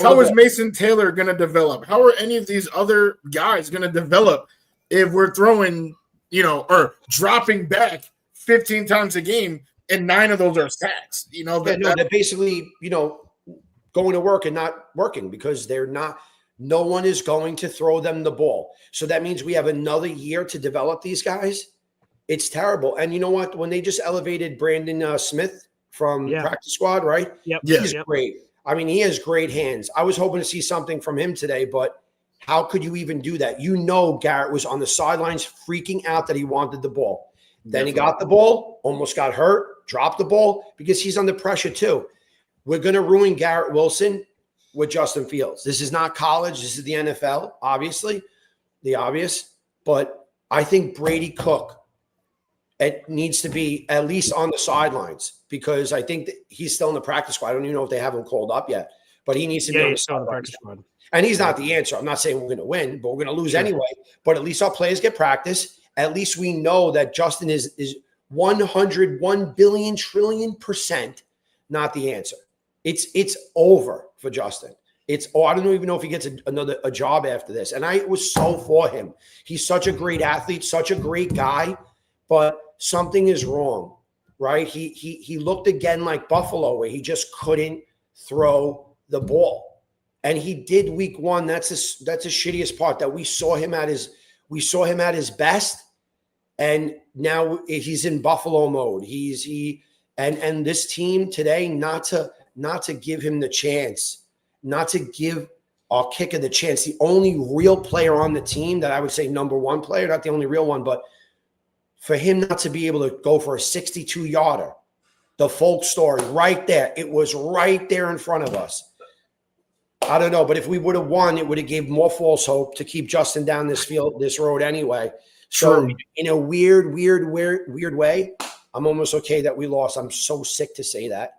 how is ball. Mason Taylor going to develop? How are any of these other guys going to develop if we're throwing, or dropping back 15 times a game and 9 of those are sacks? They're basically, going to work and not working because they're not. No one is going to throw them the ball. So that means we have another year to develop these guys. It's terrible. And you know what? When they just elevated Brandon Smith from practice squad, right? Yep. He's great. I mean, he has great hands. I was hoping to see something from him today, but how could you even do that? Garrett was on the sidelines freaking out that he wanted the ball. Then he got the ball, almost got hurt, dropped the ball because he's under pressure too. We're going to ruin Garrett Wilson with Justin Fields. This is not college. This is the NFL, obviously, the obvious. But I think Brady Cook needs to be at least on the sidelines because I think that he's still in the practice squad. I don't even know if they have him called up yet, but he needs to be on the sidelines. And he's not the answer. I'm not saying we're going to win, but we're going to lose anyway. But at least our players get practice. At least we know that Justin is 101 billion trillion % not the answer. It's over for Justin. I don't even know if he gets a job after this. And I was so for him. He's such a great athlete, such a great guy, but something is wrong, right? He looked again like Buffalo, where he just couldn't throw the ball, and he did week 1. That's the shittiest part, that we saw him at his best, and now he's in Buffalo mode. And this team today not to give him the chance, not to give our kicker the chance. The only real player on the team that I would say number 1 player, not the only real one, but for him not to be able to go for a 62-yarder, the Folk story right there. It was right there in front of us. I don't know, but if we would have won, it would have gave more false hope to keep Justin down this road anyway. So True. in a weird way, I'm almost okay that we lost. I'm so sick to say that.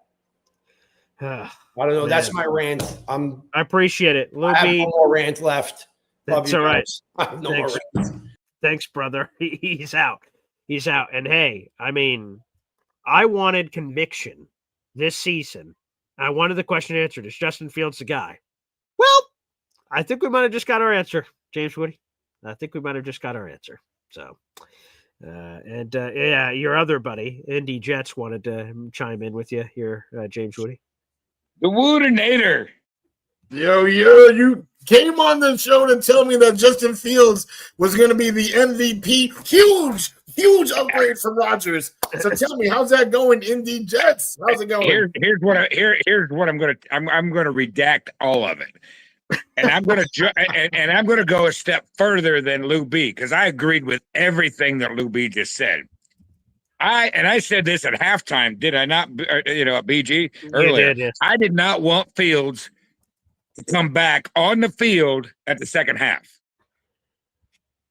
I don't know. Man. That's my rant. I appreciate it. I have no more rant left. Love That's you all right. guys. I have no more rant. Thanks, brother. He's out. He's out. And hey, I mean, I wanted conviction this season. I wanted the question answered. Is Justin Fields the guy? Well, I think we might have just got our answer, James Woody. I think we might have just got our answer. So, yeah, your other buddy, Indy Jets, wanted to chime in with you here, James Woody. The Woodinator. Yo, you came on the show to tell me that Justin Fields was going to be the MVP. Huge upgrade for Rodgers. So tell me, how's that going, Indy Jets? How's it going? Here's what I'm gonna redact all of it, and I'm gonna go a step further than Lou B, because I agreed with everything that Lou B just said. I said this at halftime, did I not? At BG earlier. You did, yes. I did not want Fields to come back on the field at the second half.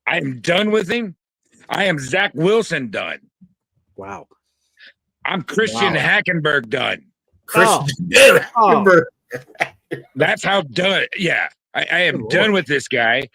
I am done with him. I am Zach Wilson done. Wow. I'm Christian Hackenberg done. Hackenberg. That's how done. Yeah, I am done with this guy.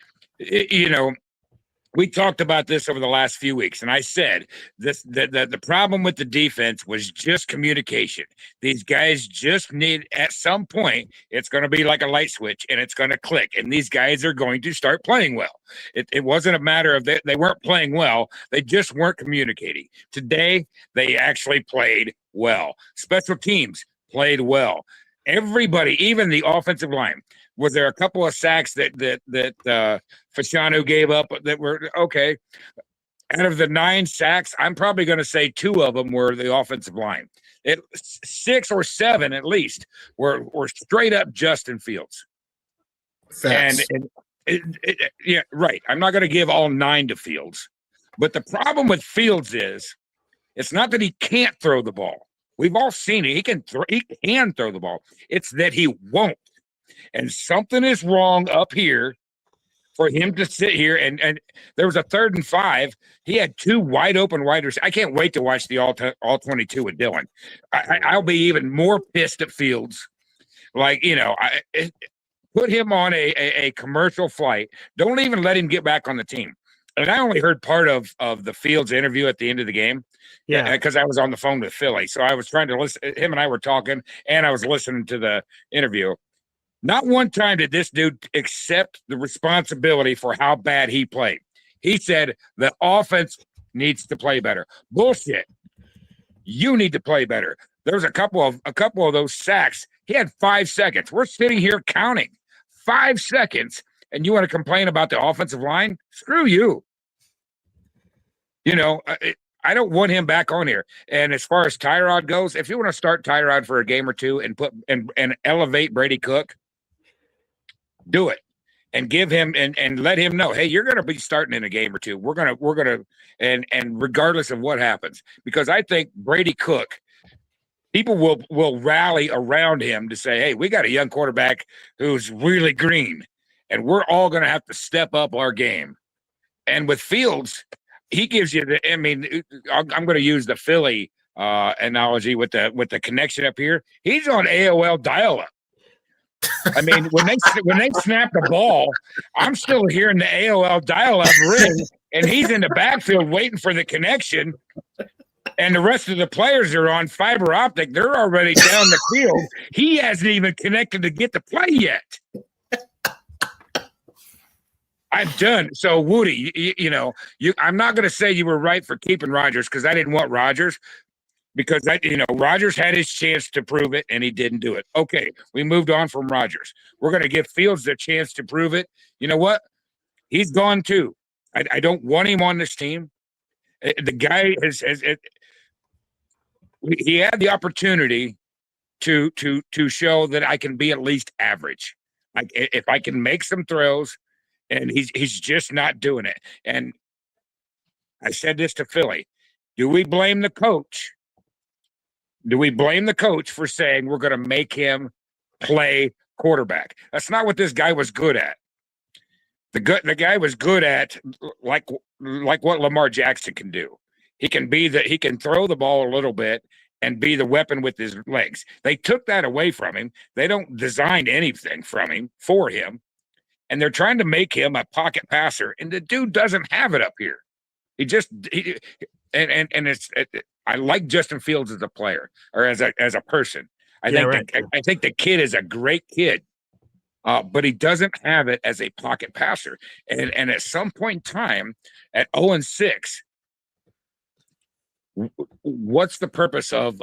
We talked about this over the last few weeks, and I said the problem with the defense was just communication. These guys just need, at some point, it's going to be like a light switch, and it's going to click, and these guys are going to start playing well. It wasn't a matter of they weren't playing well. They just weren't communicating. Today, they actually played well. Special teams played well. Everybody, even the offensive line. Was there a couple of sacks that Fashanu gave up that were okay? Out of the 9 sacks, I'm probably going to say 2 of them were the offensive line. 6 or 7 at least were straight up Justin Fields. Facts. Yeah, right. I'm not going to give all 9 to Fields, but the problem with Fields is it's not that he can't throw the ball. We've all seen it. He can throw the ball. It's that he won't. And something is wrong up here for him to sit here. And there was a 3rd and 5. He had 2 wide open wide receivers. I can't wait to watch the all 22 with Dylan. I'll be even more pissed at Fields. Like, put him on a commercial flight. Don't even let him get back on the team. And I only heard part of the Fields interview at the end of the game. Yeah. Because I was on the phone with Philly. So I was trying to listen. Him and I were talking, and I was listening to the interview. Not one time did this dude accept the responsibility for how bad he played. He said the offense needs to play better. Bullshit. You need to play better. There's a couple of those sacks. He had 5 seconds. We're sitting here counting 5 seconds, and you want to complain about the offensive line? Screw you. I don't want him back on here. And as far as Tyrod goes, if you want to start Tyrod for a game or two and put and elevate Brady Cook, do it and give him and let him know, hey, you're going to be starting in a game or two. We're going to and regardless of what happens, because I think Brady Cook, people will rally around him to say, hey, we got a young quarterback who's really green, and we're all going to have to step up our game. And with Fields, he gives you I'm going to use the Philly analogy with the connection up here. He's on AOL dial-up. I mean, when they snap the ball, I'm still hearing the AOL dial-up ring, and he's in the backfield waiting for the connection. And the rest of the players are on fiber optic. They're already down the field. He hasn't even connected to get the play yet. I'm done. So, Woody, I'm not going to say you were right for keeping Rodgers, because I didn't want Rodgers. Because Rodgers had his chance to prove it, and he didn't do it. Okay, we moved on from Rodgers. We're going to give Fields the chance to prove it. You know what? He's gone too. I don't want him on this team. The guy he had the opportunity to show that I can be at least average. If I can make some throws, and he's just not doing it. And I said this to Philly. Do we blame the coach? Do we blame the coach for saying we're going to make him play quarterback. That's not what this guy was good at. The guy was good at like what Lamar Jackson can do. He can throw the ball a little bit and be the weapon with his legs. They took that away from him. They don't design anything for him. And they're trying to make him a pocket passer. And the dude doesn't have it up here. I like Justin Fields as a player or as a person. I think the kid is a great kid. But he doesn't have it as a pocket passer. And at some point in time, at 0-6, what's the purpose of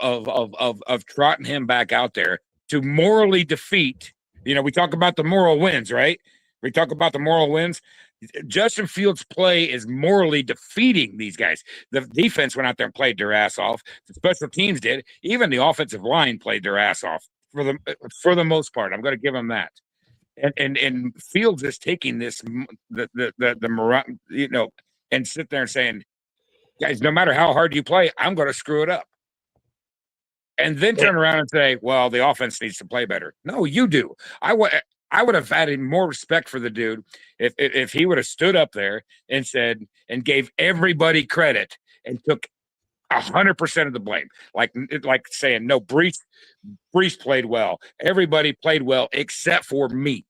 trotting him back out there to morally defeat? We talk about the moral wins, right? We talk about the moral wins. Justin Fields' play is morally defeating these guys. The defense went out there and played their ass off. The special teams did. Even the offensive line played their ass off for the most part. I'm going to give them that. And Fields is taking this and sit there and saying, guys, no matter how hard you play, I'm going to screw it up. And then turn around and say, well, the offense needs to play better. No, you do. I would have had more respect for the dude if he would have stood up there and said and gave everybody credit and took 100% of the blame, like saying, no, Brees played well. Everybody played well except for me.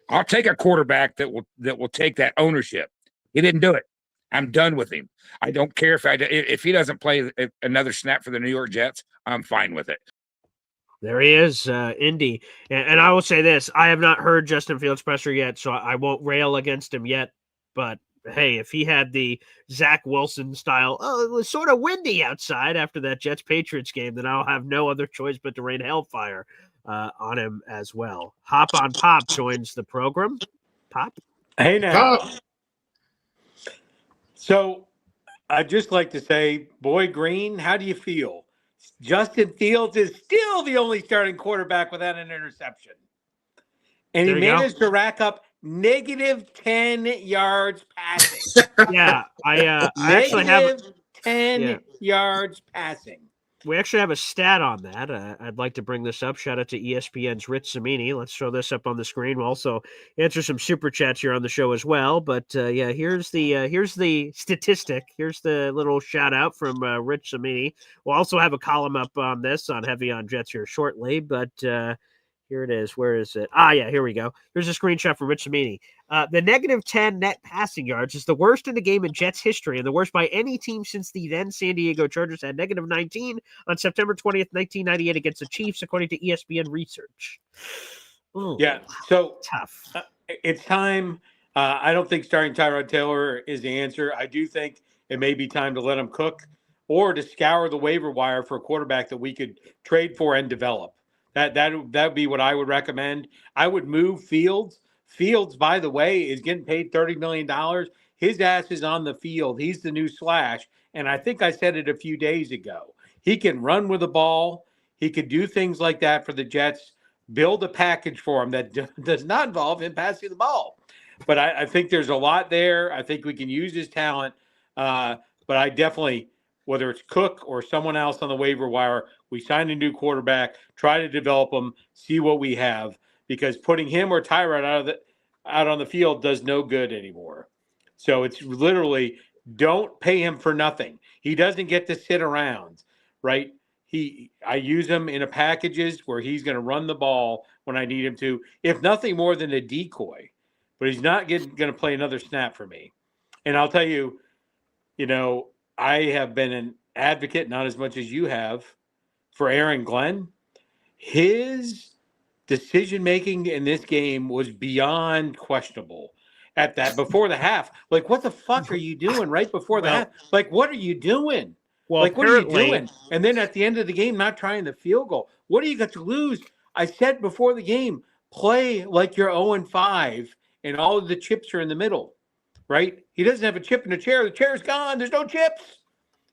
I'll take a quarterback that will take that ownership. He didn't do it. I'm done with him. I don't care if he doesn't play another snap for the New York Jets. I'm fine with it. There he is, Indy. And I will say this. I have not heard Justin Fields presser yet, so I won't rail against him yet. But, hey, if he had the Zach Wilson style, it was sort of windy outside after that Jets-Patriots game, then I'll have no other choice but to rain hellfire on him as well. Hop on Pop joins the program. Pop? Hey, now. So I'd just like to say, Boy Green, how do you feel? Justin Fields is still the only starting quarterback without an interception. And he managed to rack up negative 10 yards passing. Yeah, I actually have 10 yards passing. We actually have a stat on that. I'd like to bring this up. Shout out to ESPN's Rich Samini. Let's throw this up on the screen. We'll also answer some super chats here on the show as well. But here's the statistic. Here's the little shout out from Rich Samini. We'll also have a column up on this on Heavy on Jets here shortly. But here it is. Where is it? Here we go. Here's a screenshot from Rich Samini. The negative 10 net passing yards is the worst in the game in Jets history and the worst by any team since the then San Diego Chargers had negative 19 on September 20th, 1998 against the Chiefs, according to ESPN research. Ooh, yeah, so tough. It's time. I don't think starting Tyrod Taylor is the answer. I do think it may be time to let him cook or to scour the waiver wire for a quarterback that we could trade for and develop. That would be what I would recommend. I would move Fields. Fields, by the way, is getting paid $30 million. His ass is on the field. He's the new Slash. And I think I said it a few days ago. He can run with the ball. He could do things like that for the Jets. Build a package for him that does not involve him passing the ball. But I think there's a lot there. I think we can use his talent. But I definitely, whether it's Cook or someone else on the waiver wire, we sign a new quarterback, try to develop him, see what we have. Because putting him or Tyrod out on the field does no good anymore. So it's literally don't pay him for nothing. He doesn't get to sit around, right? I use him in packages where he's going to run the ball when I need him to, if nothing more than a decoy. But he's not going to play another snap for me. And I'll tell you, I have been an advocate, not as much as you have, for Aaron Glenn. His decision-making in this game was beyond questionable at that before the half. Like, what the fuck are you doing right before the half? Like, what are you doing? Well, like, what are you doing? And then at the end of the game, not trying the field goal. What do you got to lose? I said before the game, play like you're 0-5 and all of the chips are in the middle, right? He doesn't have a chip in the chair. The chair's gone. There's no chips,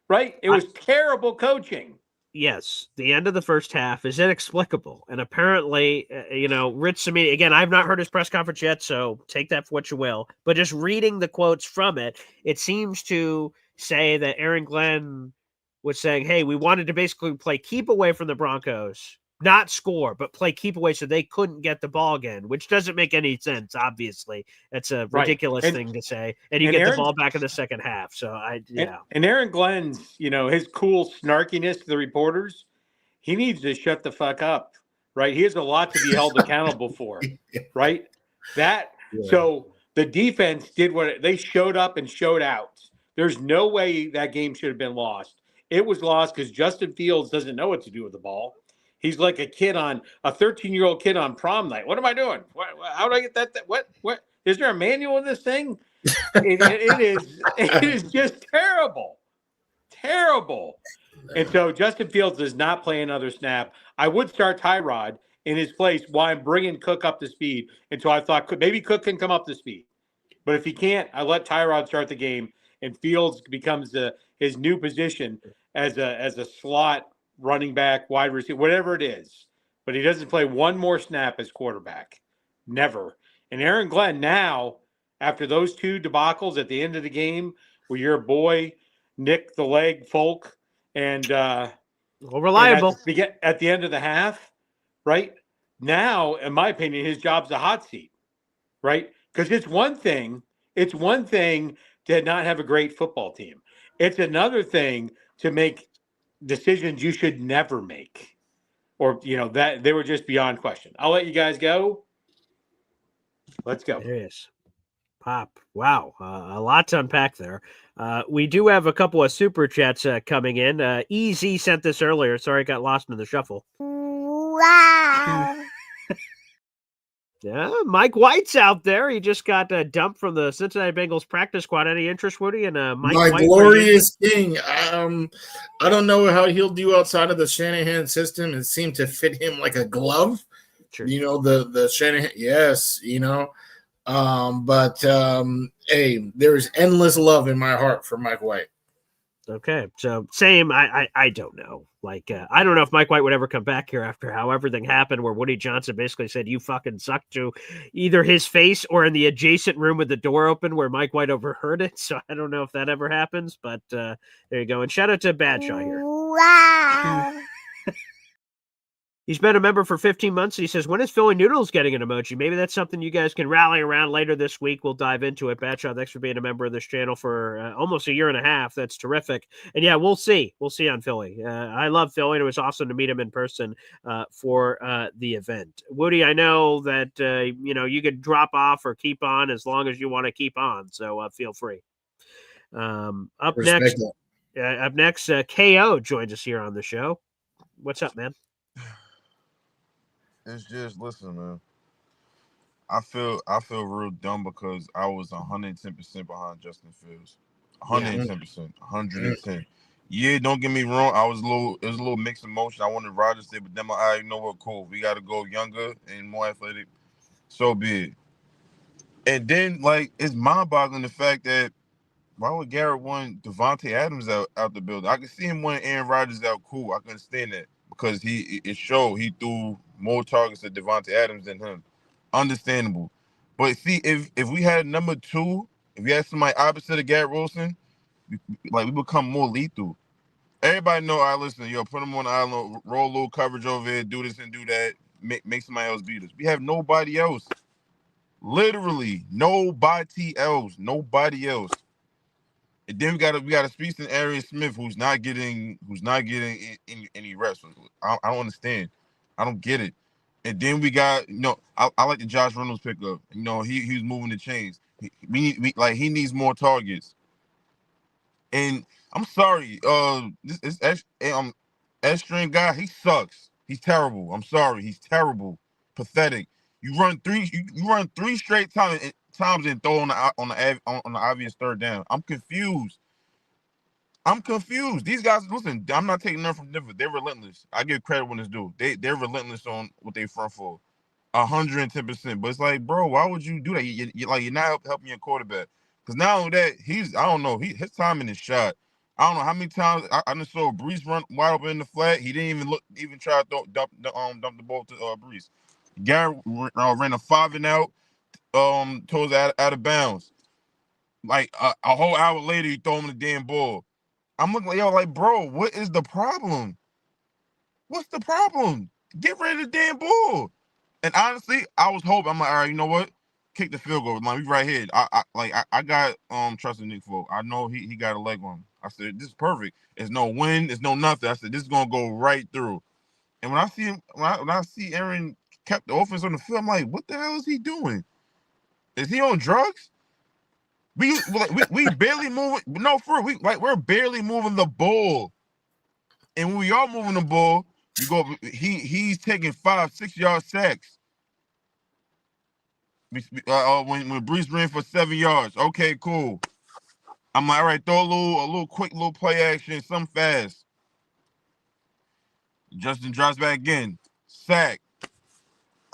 right? It was terrible coaching. Yes, the end of the first half is inexplicable. And apparently, Rich Samini, again, I've not heard his press conference yet, so take that for what you will. But just reading the quotes from it, it seems to say that Aaron Glenn was saying, hey, we wanted to basically play keep away from the Broncos not score, but play keep away so they couldn't get the ball again, which doesn't make any sense. Obviously, it's a ridiculous thing to say. And you get the ball back in the second half. So And Aaron Glenn's, his cool snarkiness to the reporters, he needs to shut the fuck up, right? He has a lot to be held accountable for, right? So the defense did they showed up and showed out. There's no way that game should have been lost. It was lost because Justin Fields doesn't know what to do with the ball. He's like a 13-year-old kid on prom night. What am I doing? How do I get that? What? Is there a manual in this thing? It is just terrible. And so Justin Fields does not play another snap. I would start Tyrod in his place while I'm bringing Cook up to speed. And so I thought maybe Cook can come up to speed. But if he can't, I let Tyrod start the game, and Fields becomes his new position as a slot running back, wide receiver, whatever it is. But he doesn't play one more snap as quarterback. Never. And Aaron Glenn now, after those two debacles at the end of the game, where your boy Nick the Leg Folk and reliable at the end of the half, right? Now, in my opinion, his job's a hot seat, right? Because it's one thing to not have a great football team. It's another thing to make decisions you should never make, or that they were just beyond question. I'll let you guys go. Let's go. There it is. Pop. Wow. A lot to unpack there. We do have a couple of super chats coming in. Easy sent this earlier. Sorry, it got lost in the shuffle. Wow. Yeah, Mike White's out there. He just got dumped from the Cincinnati Bengals practice squad. Any interest, Woody? And My glorious king. I don't know how he'll do outside of the Shanahan system. It seemed to fit him like a glove. Sure. The Shanahan. Yes, hey, there's endless love in my heart for Mike White. Okay, so same. I don't know. I don't know if Mike White would ever come back here after how everything happened, where Woody Johnson basically said, "You fucking suck," to either his face or in the adjacent room with the door open where Mike White overheard it. So I don't know if that ever happens, but there you go. And shout out to Badshaw here. Wow. He's been a member for 15 months. He says, when is Philly Noodles getting an emoji? Maybe that's something you guys can rally around later this week. We'll dive into it. Badshaw, thanks for being a member of this channel for almost a year and a half. That's terrific. And yeah, we'll see. We'll see on Philly. I love Philly, and it was awesome to meet him in person for the event. Woody, I know that, you could drop off or keep on as long as you want to keep on. So feel free. Up next, KO joins us here on the show. What's up, man? It's just, listen, man. I feel real dumb because I was 110% behind Justin Fields. 110%. 110. Yeah, don't get me wrong. It was a little mixed emotion. I wanted Rodgers to, but then my eye, you know what, cool. We got to go younger and more athletic. So be it. And then, it's mind-boggling the fact that why would Garrett want Devontae Adams out the building? I can see him wanting Aaron Rodgers out. Cool. I can understand that because it showed he threw more targets to Devontae Adams than him. Understandable. But see, if we had number two, if we had somebody opposite of Garrett Wilson, we become more lethal. Everybody know, listen, put them on the island, roll a little coverage over here, do this and do that, make somebody else beat us. We have nobody else. Literally, nobody else. Nobody else. And then we got a speech in Arian Smith who's not getting any reps. I don't understand. I don't get it. And then we got I like the Josh Reynolds pickup. He was moving the chains. He needs more targets. And I'm sorry, this S-string guy, he sucks. He's terrible. I'm sorry, he's terrible, pathetic. You run three straight times and throw on the obvious third down. I'm confused. These guys, listen, I'm not taking nothing from Denver. They're relentless. I give credit when it's due. They're relentless on what they front for, 110%. But it's bro, why would you do that? You're not helping your quarterback. Because not only that, I don't know, his timing is shot. I don't know how many times I just saw Brees run wide open in the flat. He didn't even try to dump the ball to Brees. Garrett ran a 5 and out towards out of bounds. A whole hour later, he throw him the damn ball. I'm looking bro, what is the problem? What's the problem? Get rid of the damn ball. And honestly, I was hoping. I'm like, all right, you know what? Kick the field goal. Like, we right here. I got trust in Nick Folk. I know he got a leg on him. I said, this is perfect. There's no wind, there's no nothing. I said, this is gonna go right through. And when I see him, when I see Aaron kept the offense on the field, I'm like, what the hell is he doing? Is he on drugs? We barely moving. No, for real, we're barely moving the ball. And when we are moving the ball, you go. He's taking 5-6 yard sacks. When Brees ran for 7 yards, okay, cool. I'm like, all right, throw a little quick little play action, something fast. Justin drops back again, sack.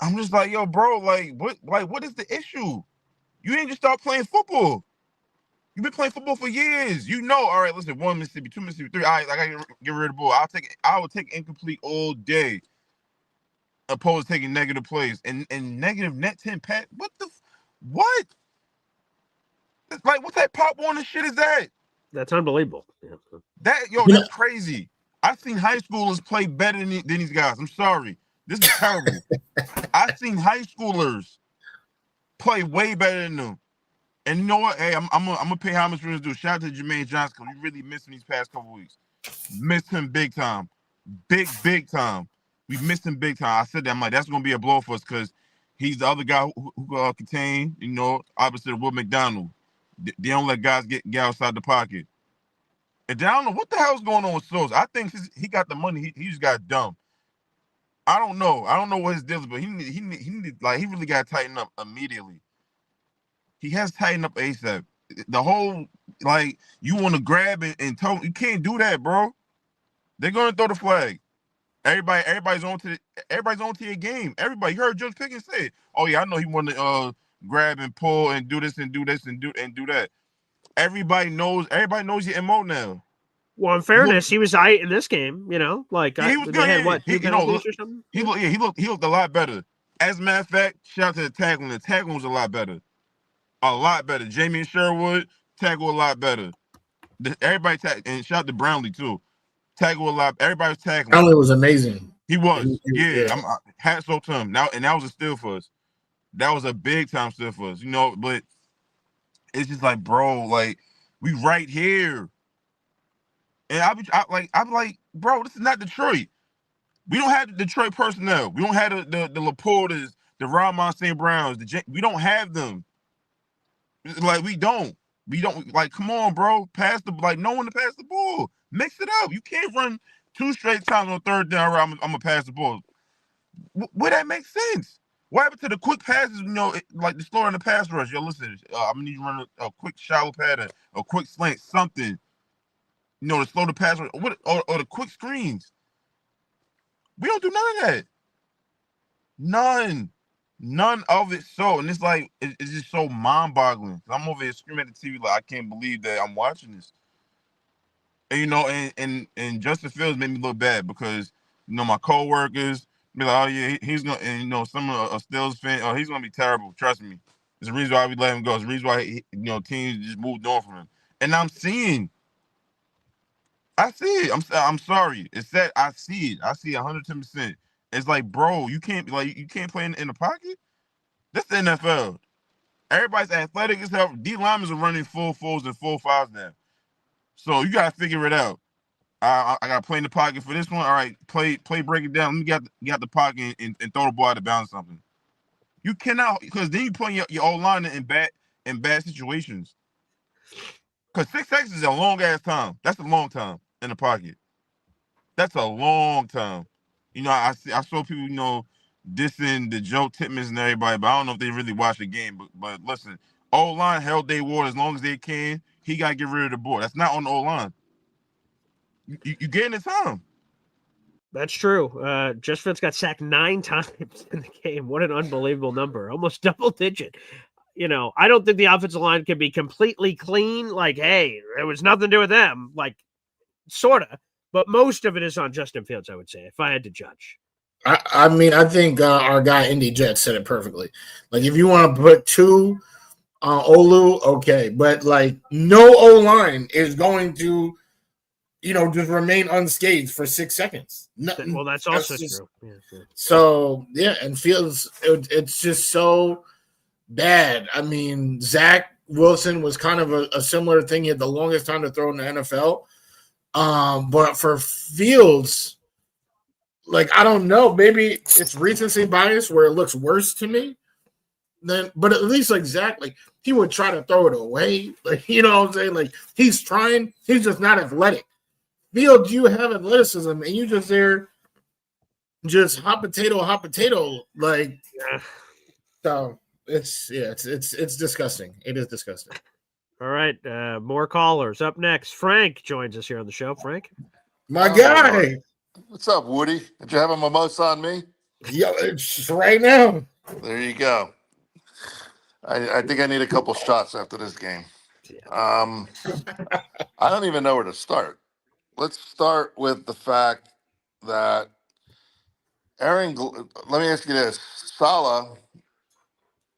I'm just like, yo, bro, what is the issue? You didn't just start playing football. You've been playing football for years. You know, all right, listen, 1 Mississippi, 2 Mississippi, 3. All right, I gotta get rid of the ball. I will take incomplete all day, opposed to taking negative plays and negative net 10 pat. What? Like, what that Pop Warner shit is that? That's unbelievable. Yeah. That's crazy. I've seen high schoolers play better than these guys. I'm sorry. This is terrible. I've seen high schoolers play way better than them. And you know what? Hey, I'm gonna pay homage for this dude. Shout out to Jermaine Johnson, because we really missed him these past couple weeks. Missed him big time. Big time. We missed him big time. I said that. I'm like, that's gonna be a blow for us, because he's the other guy who contain, opposite of Will McDonald. They don't let guys get outside the pocket. And I don't know what the hell's going on with Sauce. I think he got the money. He just got dumb. I don't know. I don't know what his deal is, but he really got to tighten up immediately. He has tightened up ASAP. The whole, you want to grab and tell, you can't do that, bro. They're going to throw the flag. Everybody's on to your game. Everybody, you heard Judge Pickens say, "Oh yeah, I know he want to grab and pull and do this and do this and do that." Everybody knows your MO now. Well, in fairness, he was in this game. He was good. They had what, 2 penalties or something? He looked a lot better. As a matter of fact, shout out to the tackling. The tackling was a lot better. A lot better. Jamie Sherwood tackle a lot better. Everybody and shout out to Brownlee too. Tackle a lot. Everybody was tackling. Brownlee was amazing. He was. Yeah. Hats off to him. Now, and that was a steal for us. That was a big time steal for us. But it's just like, bro, we right here. And I'm like, bro, this is not Detroit. We don't have the Detroit personnel. We don't have the Laportas, the Ramon St. Browns. We don't have them. We don't. Come on, bro. Pass no one to pass the ball. Mix it up. You can't run 2 straight times on 3rd down. I'm gonna pass the ball. Would that make sense? What happened to the quick passes? The slower in the pass rush. Yo, listen. I'm gonna need you to run a quick shallow pattern, a quick slant, something. To slow the pass rush, or the quick screens. We don't do none of that. None of it. So, and it's just so mind-boggling. I'm over here screaming at the TV I can't believe that I'm watching this. And and Justin Fields made me look bad, because my coworkers be like, oh yeah, he's gonna, and some of a Steelers fan, oh, he's gonna be terrible. Trust me. There's a reason why we let him go. There's a reason why teams just moved on from him. And I see it. I'm sorry. It's that I see it. I see 110%. It's like, bro, you can't play in the pocket. That's the NFL. Everybody's athletic as hell. D linemen are running full 4s and full 5s now. So you gotta figure it out. I gotta play in the pocket for this one. All right, play, break it down. Let me get the pocket and throw the ball out of bounds something. You cannot, because then you put your O-line in bad situations. Because 6 seconds is a long ass time. That's a long time in the pocket. That's a long time. I saw people, dissing the Joe Titmans and everybody, but I don't know if they really watched the game. But listen, O-line held their ward as long as they can. He got to get rid of the ball. That's not on the O-line. You getting the time. That's true. Just Fields got sacked 9 times in the game. What an unbelievable number. Almost double digit. I don't think the offensive line can be completely clean. Hey, there was nothing to do with them. Sort of. But most of it is on Justin Fields, I would say, if I had to judge. I think our guy Indy Jet said it perfectly. If you want to put 2 Olu, okay. But, no O-line is going to, just remain unscathed for 6 seconds. Well, that's also just, true. Yeah. So and Fields, it's just so bad. I mean, Zach Wilson was kind of a similar thing. He had the longest time to throw in the NFL. But for Fields, like, I don't know, maybe it's recency bias where it looks worse to me. But at least like Zach, like he would try to throw it away. Like, you know what I'm saying? Like he's trying, he's just not athletic. Fields, you have athleticism and you just there just hot potato. Like so it's disgusting. It is disgusting. All right. More callers. Up next, Frank joins us here on the show. Frank. My guy. What's up, Woody? Did you have a mimosa on me? Yeah, it's right now. There you go. I think I need a couple shots after this game. I don't even know where to start. Let's start with the fact that let me ask you this. Saleh,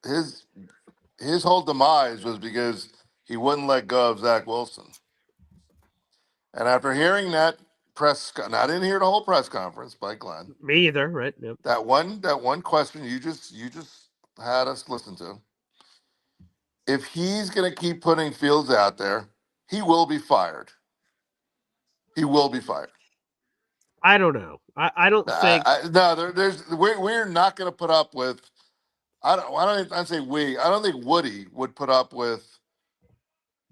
his whole demise was because he wouldn't let go of Zach Wilson. And after hearing that and I didn't hear the whole press conference by Glenn. Me either, right? Yep. That one question you just had us listen to. If he's going to keep putting Fields out there, he will be fired. He will be fired. I don't know. I don't think. We're not going to put up with. I don't think Woody would put up with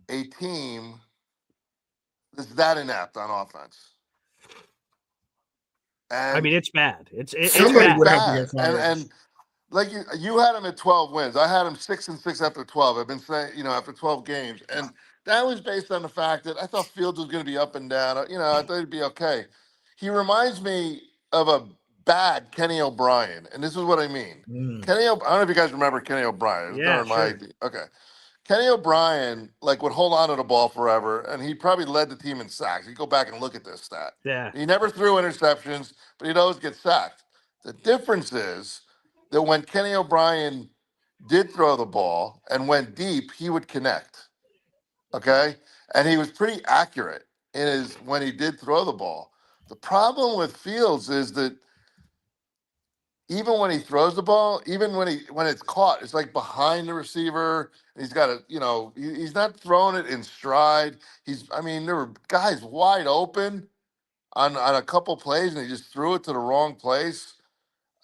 a team that's that inept on offense. And I mean, it's bad. It's somebody would bad. have to get fired. And like you had him at 12 wins. I had him 6-6 after 12. I've been saying, after 12 games. And that was based on the fact that I thought Fields was going to be up and down. I thought he'd be okay. He reminds me of a bad Kenny O'Brien. And this is what I mean. I don't know if you guys remember Kenny O'Brien. Yeah, sure. Okay. Kenny O'Brien, would hold on to the ball forever, and he probably led the team in sacks. You go back and look at this stat. Yeah. He never threw interceptions, but he'd always get sacked. The difference is that when Kenny O'Brien did throw the ball and went deep, he would connect. Okay? And he was pretty accurate when he did throw the ball. The problem with Fields is that even when he throws the ball, even when it's caught, it's like behind the receiver. He's got he's not throwing it in stride. There were guys wide open on a couple plays, and he just threw it to the wrong place.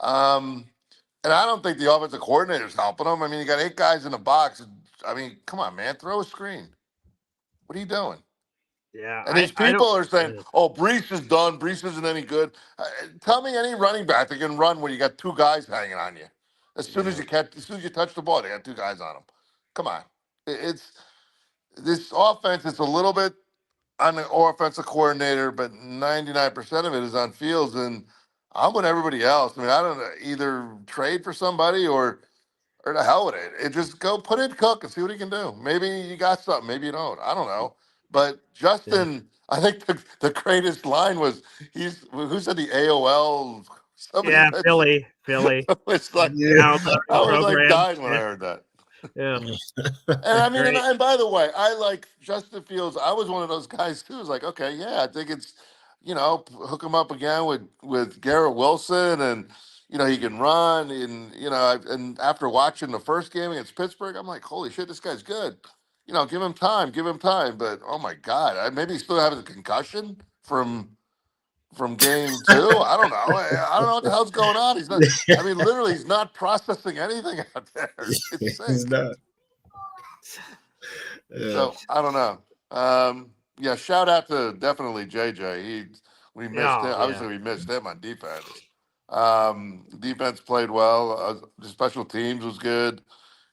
And I don't think the offensive coordinator's helping him. You got 8 guys in the box. Come on, man, throw a screen. What are you doing? Yeah. And these people are saying, "Oh, Brees is done. Brees isn't any good." Tell me any running back that can run when you got 2 guys hanging on you. As soon as you touch the ball, they got 2 guys on them. Come on, it's this offense. It's a little bit on the offensive coordinator, but 99% of it is on Fields. And I'm with everybody else. I don't know, either trade for somebody or the hell with it. Just go put in Cook and see what he can do. Maybe you got something. Maybe you don't. I don't know. But Justin, I think the greatest line was who said the AOL? Yeah, Philly. It's like, I was like dying when I heard that. Yeah. And and by the way, I like Justin Fields. I was one of those guys too. It's like, okay, yeah, I think it's, hook him up again with Garrett Wilson, and he can run, and and after watching the first game against Pittsburgh, I'm like, holy shit, this guy's good. Give him time. But oh my God, maybe he still has a concussion from game 2. I don't know. I don't know what the hell's going on. He's not. Literally, he's not processing anything out there. It's sick. He's not. Yeah. So I don't know. Yeah, shout out to definitely JJ. We missed him. Obviously, we missed him on defense. Defense played well. The special teams was good.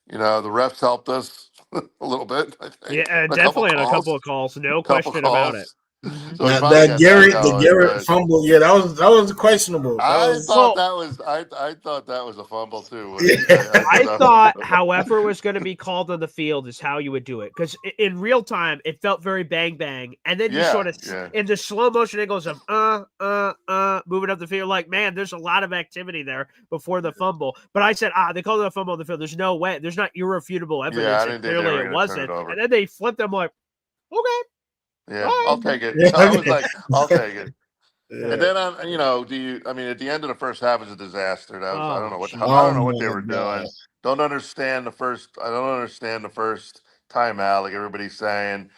The refs helped us a little bit, I think. Yeah, definitely on a couple of calls. No question about it. So the Garrett fumble, that was questionable. I thought that was a fumble too. I thought however it was going to be called on the field is how you would do it, because in real time it felt very bang bang, and then you sort of in the slow motion angles of moving up the field, like, man, there's a lot of activity there before the fumble. But I said, they called it a fumble on the field. There's no way. There's not irrefutable evidence. And clearly it wasn't. And then they flipped them like, okay. Yeah, I'll take it. Yeah, I was okay. like, I'll take it. Yeah. And then I mean, at the end of the first half was a disaster. That was I don't Oh, know what geez. I don't know Oh what they my were God. doing. Don't understand the first. I don't understand the first timeout. Like everybody's saying.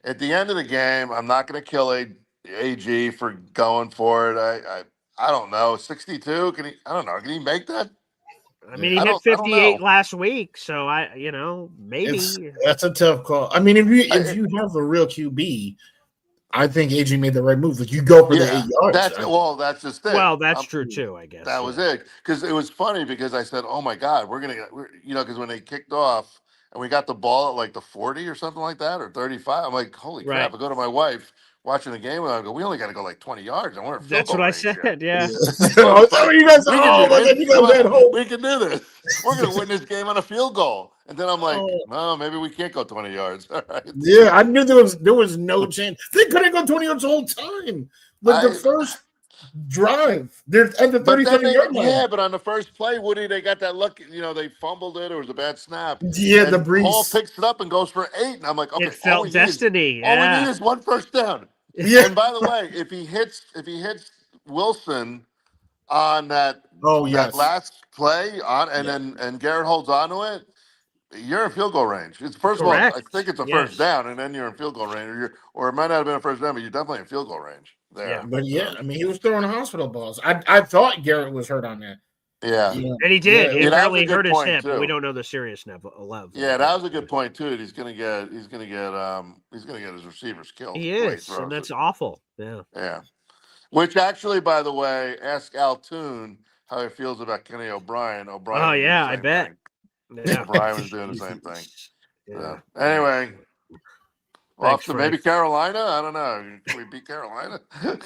At the end of the game, I'm not going to kill AG for going for it. I don't know. 62? Can he? I don't know. Can he make that? I mean, he hit I don't 58 know. last week, so maybe. That's a tough call. I mean, if you have a real QB, I think AG made the right move. Like you go for the 8 yards. That's just it. Well, that's true too, I guess. That was it. Because it was funny because I said, "Oh my God, because when they kicked off and we got the ball at like the 40 or something like that, or 35, I'm like, holy crap! Right. I go to my wife watching the game and I go, we only got to go like 20 yards and we're in field That's goal what I range here. said. Yeah. So it's like, you guys, we can do but this. then you Come guys had on, hope. we can do this. We're gonna win this game on a field goal. And then I'm like, Oh. no, maybe we can't go 20 yards. All right. Yeah, I knew there was no chance. They couldn't go 20 yards the whole time. Like the first drive, they're at the But then 37-yard line. but on the first play, Woody, they got that lucky. They fumbled it. It was a bad snap. Yeah, the and Brees. Hall picks it up and goes for 8. And I'm like, okay, It felt destiny. all we Yeah. need is one first down. Yeah. And by the way, if he hits Wilson on that yes. that last play and Garrett holds on to it, you're in field goal range. It's first of all, I think it's a first down, and then you're in field goal range, or it might not have been a first down, but you're definitely in field goal range there. Yeah. But I mean, he was throwing hospital balls. I thought Garrett was hurt on that. Yeah. And he did. He that was apparently a good hurt his point, hip, but we too. don't know the seriousness level. Yeah, that was a good point too. He's gonna get his receivers killed. He the way is, throws and that's it. awful. Yeah. Yeah. Which actually, by the way, ask Al Toon how he feels about Kenny O'Brien. O'Brien. Oh was doing yeah, the I same bet. thing. Yeah. O'Brien was doing the same thing. Yeah. Anyway. Thanks, So maybe Frank. Carolina? I don't know. Can we beat Carolina?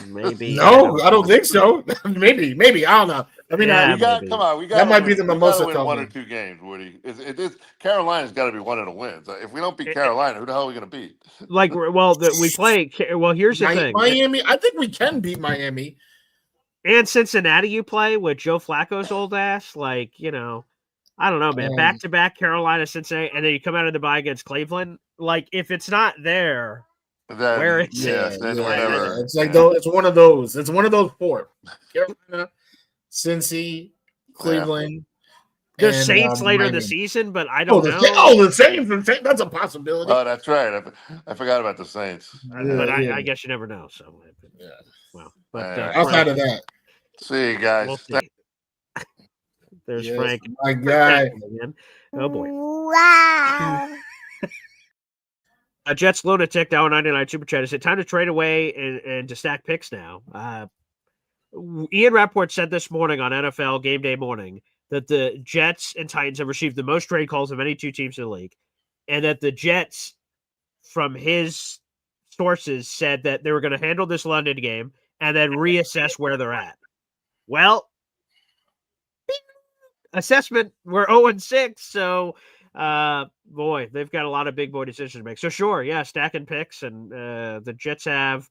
Maybe. No, I don't think so. maybe. I don't know. I mean, Yeah, we got. Come on, we got. that might be the mimosa win one or talking. 2 games, Woody. Carolina's got to be one of the wins. If we don't beat Carolina, who the hell are we going to beat? We play. Well, here's the thing. Miami. I think we can beat Miami. And Cincinnati, you play with Joe Flacco's old ass. I don't know, man. Back to back Carolina, Cincinnati, and then you come out of the bye against Cleveland. Like, if it's not there, then, where is it? Then whatever. It's like it's one of those. It's one of those 4: Carolina, Cincy, Cleveland. There's Saints later Miami. the season, but I don't know. The Saints. That's a possibility. Oh, that's right. I forgot about the Saints. But I guess you never know. So, yeah. Well, but outside of that, see you guys. We'll see. There's Frank. My guy. Again. Oh boy. Wow. Jets Lunatic now 99 Super Chat. Is it time to trade away and to stack picks now? Ian Rappaport said this morning on NFL Game Day Morning that the Jets and Titans have received the most trade calls of any 2 teams in the league, and that the Jets, from his sources, said that they were going to handle this London game and then reassess where they're at. Well, assessment, we're 0-6, so boy, they've got a lot of big boy decisions to make. So sure, yeah, stacking picks, and the Jets have.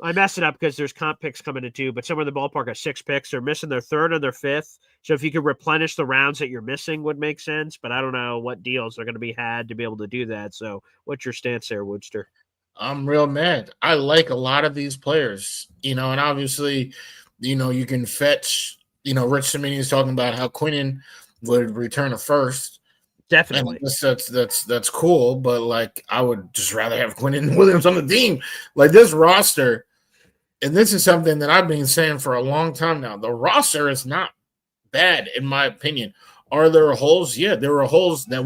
I messed it up because there's comp picks coming in too, but somewhere in the ballpark of 6 picks. They're missing their 3rd and their 5th. So if you could replenish the rounds that you're missing, would make sense. But I don't know what deals are going to be had to be able to do that. So what's your stance there, Woodster? I'm real mad. I like a lot of these players, and obviously, you can fetch. Rich Cimini is talking about how Quinnen would return a first. Definitely. And that's cool, but like I would just rather have Quinnen Williams on the team. Like this roster, and this is something that I've been saying for a long time now. The roster is not bad, in my opinion. Are there holes? Yeah, there are holes that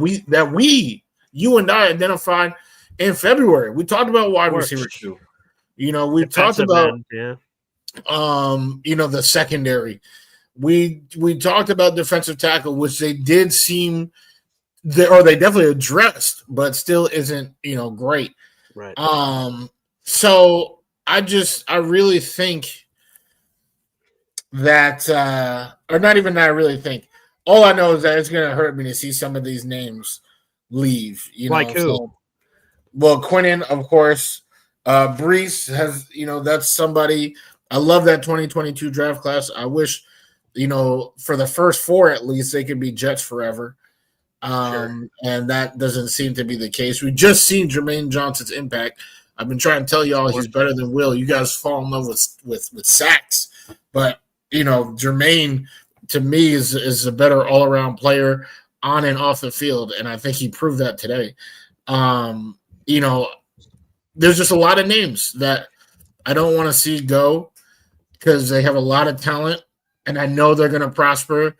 you and I identified in February. We talked about wide receiver 2. We talked about the secondary. We talked about defensive tackle, which they did seem they definitely addressed, but still isn't great. Right. So I really think that or not even that I really think. All I know is that it's gonna hurt me to see some of these names leave. Like who? So, well, Quinnen, of course. Brees has, that's somebody. I love that 2022 draft class. I wish, for the first 4 at least, they could be Jets forever. And that doesn't seem to be the case. We just seen Jermaine Johnson's impact. I've been trying to tell y'all he's better than Will. You guys fall in love with sacks, but Jermaine to me is a better all around player on and off the field, and I think he proved that today. There's just a lot of names that I don't want to see go because they have a lot of talent, and I know they're going to prosper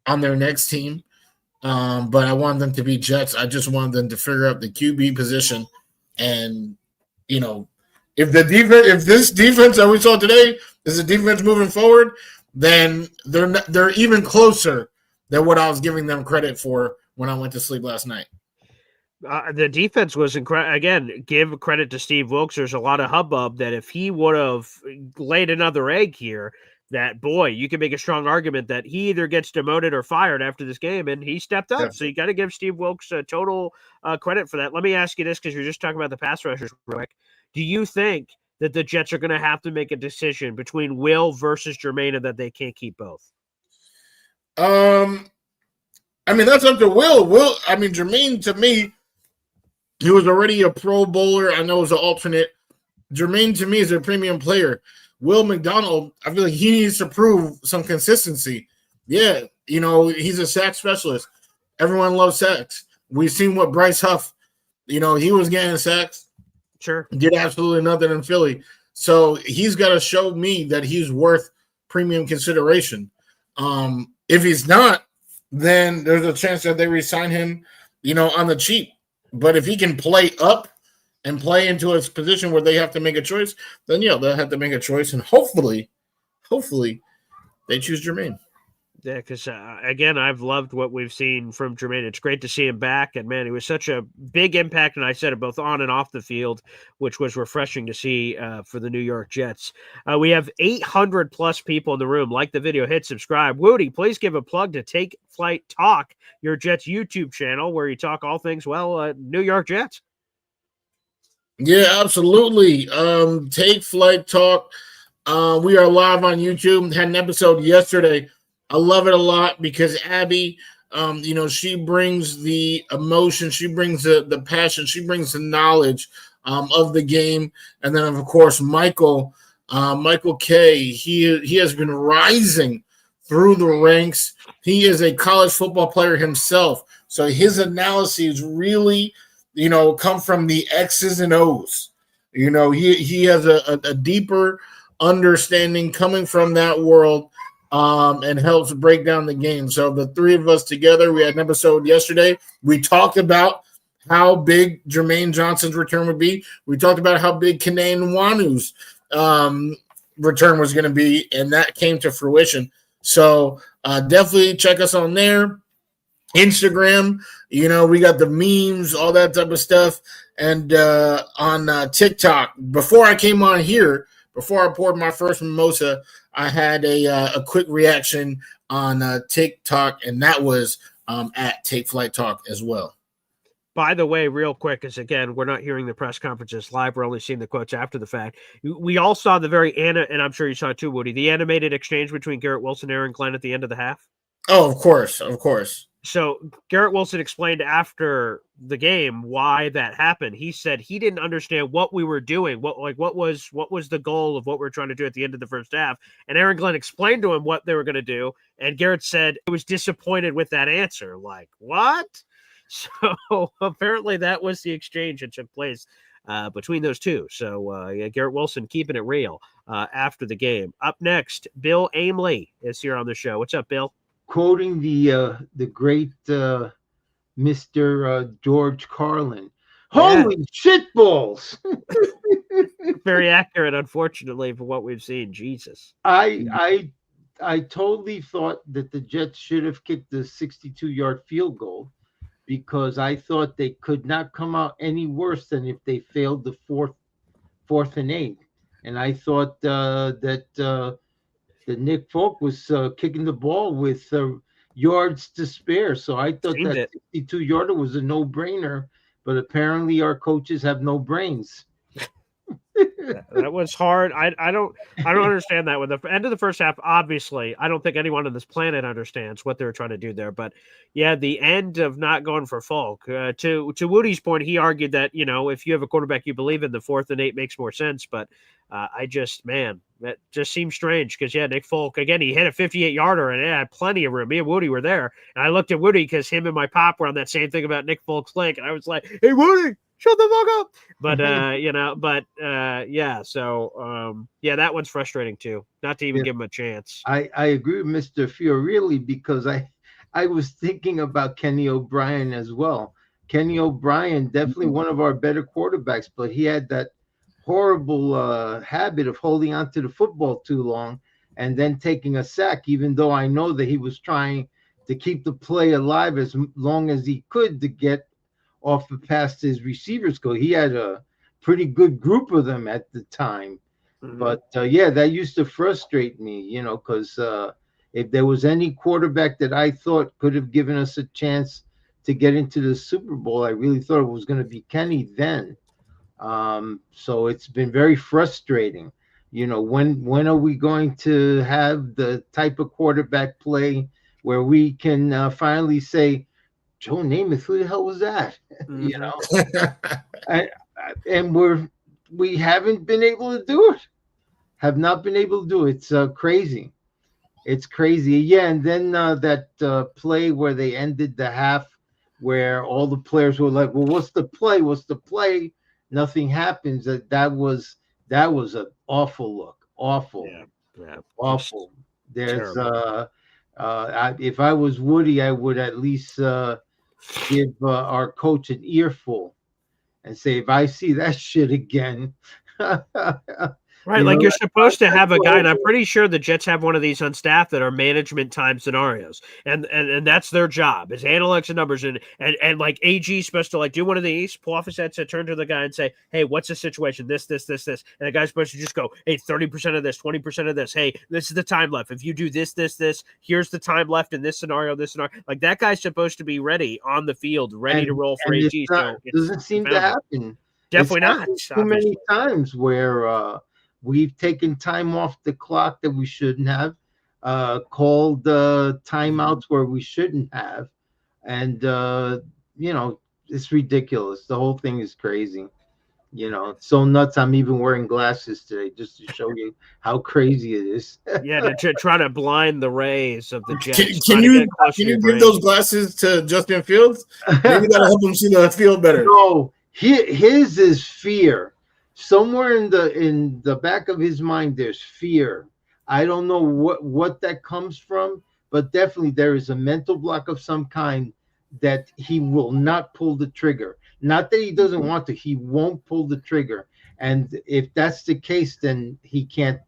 on their next team. But I want them to be Jets. I just want them to figure out the QB position, and if this defense that we saw today is a defense moving forward, then they're even closer than what I was giving them credit for when I went to sleep last night. The defense was incredible. Again, give credit to Steve Wilkes. There's a lot of hubbub that if he would have laid another egg here, that boy, you can make a strong argument that he either gets demoted or fired after this game, and he stepped up. Yeah. So you got to give Steve Wilkes total credit for that. Let me ask you this, because you're just talking about the pass rushers, Rick. Do you think that the Jets are going to have to make a decision between Will versus Jermaine and that they can't keep both? That's up to Will. Jermaine, to me, he was already a Pro Bowler. I know it was an alternate. Jermaine, to me, is a premium player. Will McDonald, I feel like he needs to prove some consistency. Yeah, he's a sack specialist. Everyone loves sacks. We've seen what Bryce Huff, he was getting sacks. Sure. Did absolutely nothing in Philly. So he's got to show me that he's worth premium consideration. If he's not, then there's a chance that they re-sign him, on the cheap. But if he can play up and play into a position where they have to make a choice, then they'll have to make a choice, and hopefully they choose Jermaine. Yeah, because again, I've loved what we've seen from Jermaine. It's great to see him back, and man, he was such a big impact, and I said it both on and off the field, which was refreshing to see for the New York Jets. We have 800 plus people in the room. Like the video, hit subscribe. Woody, please give a plug to Take Flight Talk, your Jets YouTube channel, where you talk all things New York Jets. Yeah, absolutely. Take Flight Talk. We are live on YouTube. Had an episode yesterday. I love it a lot because Abby, she brings the emotion, she brings the passion, she brings the knowledge of the game. And then, of course, Michael K, he has been rising through the ranks. He is a college football player himself. So his analyses really, come from the X's and O's. He has a deeper understanding coming from that world. And helps break down the game. So the three of us together, we had an episode yesterday. We talked about how big Jermaine Johnson's return would be. We talked about how big Kanae Nwanu's return was going to be, and that came to fruition. So definitely check us on there. Instagram, we got the memes, all that type of stuff. And on TikTok, before I came on here, before I poured my first mimosa, I had a quick reaction on TikTok, and that was at Take Flight Talk as well. By the way, real quick, because again, we're not hearing the press conferences live. We're only seeing the quotes after the fact. We all saw the and I'm sure you saw it too, Woody, the animated exchange between Garrett Wilson and Aaron Glenn at the end of the half. Oh, of course. So Garrett Wilson explained after the game why that happened. He said he didn't understand what we were doing. What was the goal of what we're trying to do at the end of the first half? And Aaron Glenn explained to him what they were going to do. And Garrett said he was disappointed with that answer. Like, what? So apparently that was the exchange that took place between those two. So Garrett Wilson keeping it real after the game. Up next, Bill Aimley is here on the show. What's up, Bill? Quoting the great Mr. George Carlin. Holy shitballs! Very accurate, unfortunately, for what we've seen. Jesus. I totally thought that the Jets should have kicked the 62-yard field goal because I thought they could not come out any worse than if they failed the fourth and 8. And I thought that Nick Folk was kicking the ball with yards to spare. So I thought that 62-yarder was a no-brainer, but apparently our coaches have no brains. That was hard. I don't understand that. With the end of the first half, obviously, I don't think anyone on this planet understands what they were trying to do there. But yeah, the end of not going for Falk. To Woody's point, he argued that if you have a quarterback you believe in, the 4th and 8 makes more sense. But that just seems strange because Nick Folk again, he hit a 58-yarder and it had plenty of room. Me and Woody were there, and I looked at Woody because him and my pop were on that same thing about Nick Folk's leg, and I was like, "Hey, Woody, shut the fuck up!" But that one's frustrating too. Not to even give him a chance. I agree with Mr. Fiorilli because I was thinking about Kenny O'Brien as well. Kenny O'Brien, definitely one of our better quarterbacks, but he had that horrible habit of holding on to the football too long and then taking a sack, even though I know that he was trying to keep the play alive as long as he could to get off past his receivers coach. He had a pretty good group of them at the time. But that used to frustrate me, because if there was any quarterback that I thought could have given us a chance to get into the Super Bowl, I really thought it was going to be Kenny then. So it's been very frustrating. When are we going to have the type of quarterback play where we can finally say, Joe Namath, who the hell was that? And we haven't been able to do it. Have not been able to do it. It's crazy. It's crazy. Yeah, and then that play where they ended the half, where all the players were like, "Well, what's the play? What's the play?" Nothing happens. That was an awful look. Awful. Yeah. Awful. There's if I was Woody, I would at least give our coach an earful and say, if I see that shit again. Right, you're supposed to have a guy, and I'm pretty sure the Jets have one of these on staff that are management time scenarios, and that's their job is analyze the numbers, and like AG is supposed to do one of these, pull off his headset, turn to the guy and say, "Hey, what's the situation? This, and the guy's supposed to just go, "Hey, 30% of this, 20% of this. Hey, this is the time left. If you do this, here's the time left in this scenario, Like that guy's supposed to be ready on the field, ready to roll for AG. It doesn't seem to happen. Definitely not. Too many times where we've taken time off the clock that we shouldn't have, called timeouts where we shouldn't have. And, it's ridiculous. The whole thing is crazy. It's so nuts. I'm even wearing glasses today just to show you how crazy it is. To try to blind the rays of the Jets. Can you give those glasses to Justin Fields? Maybe that'll help him see the field better. No, his is fear. Somewhere in the back of his mind, there's fear. I don't know what that comes from, but definitely there is a mental block of some kind that he will not pull the trigger. Not that he doesn't want to, he won't pull the trigger. And if that's the case, then he can't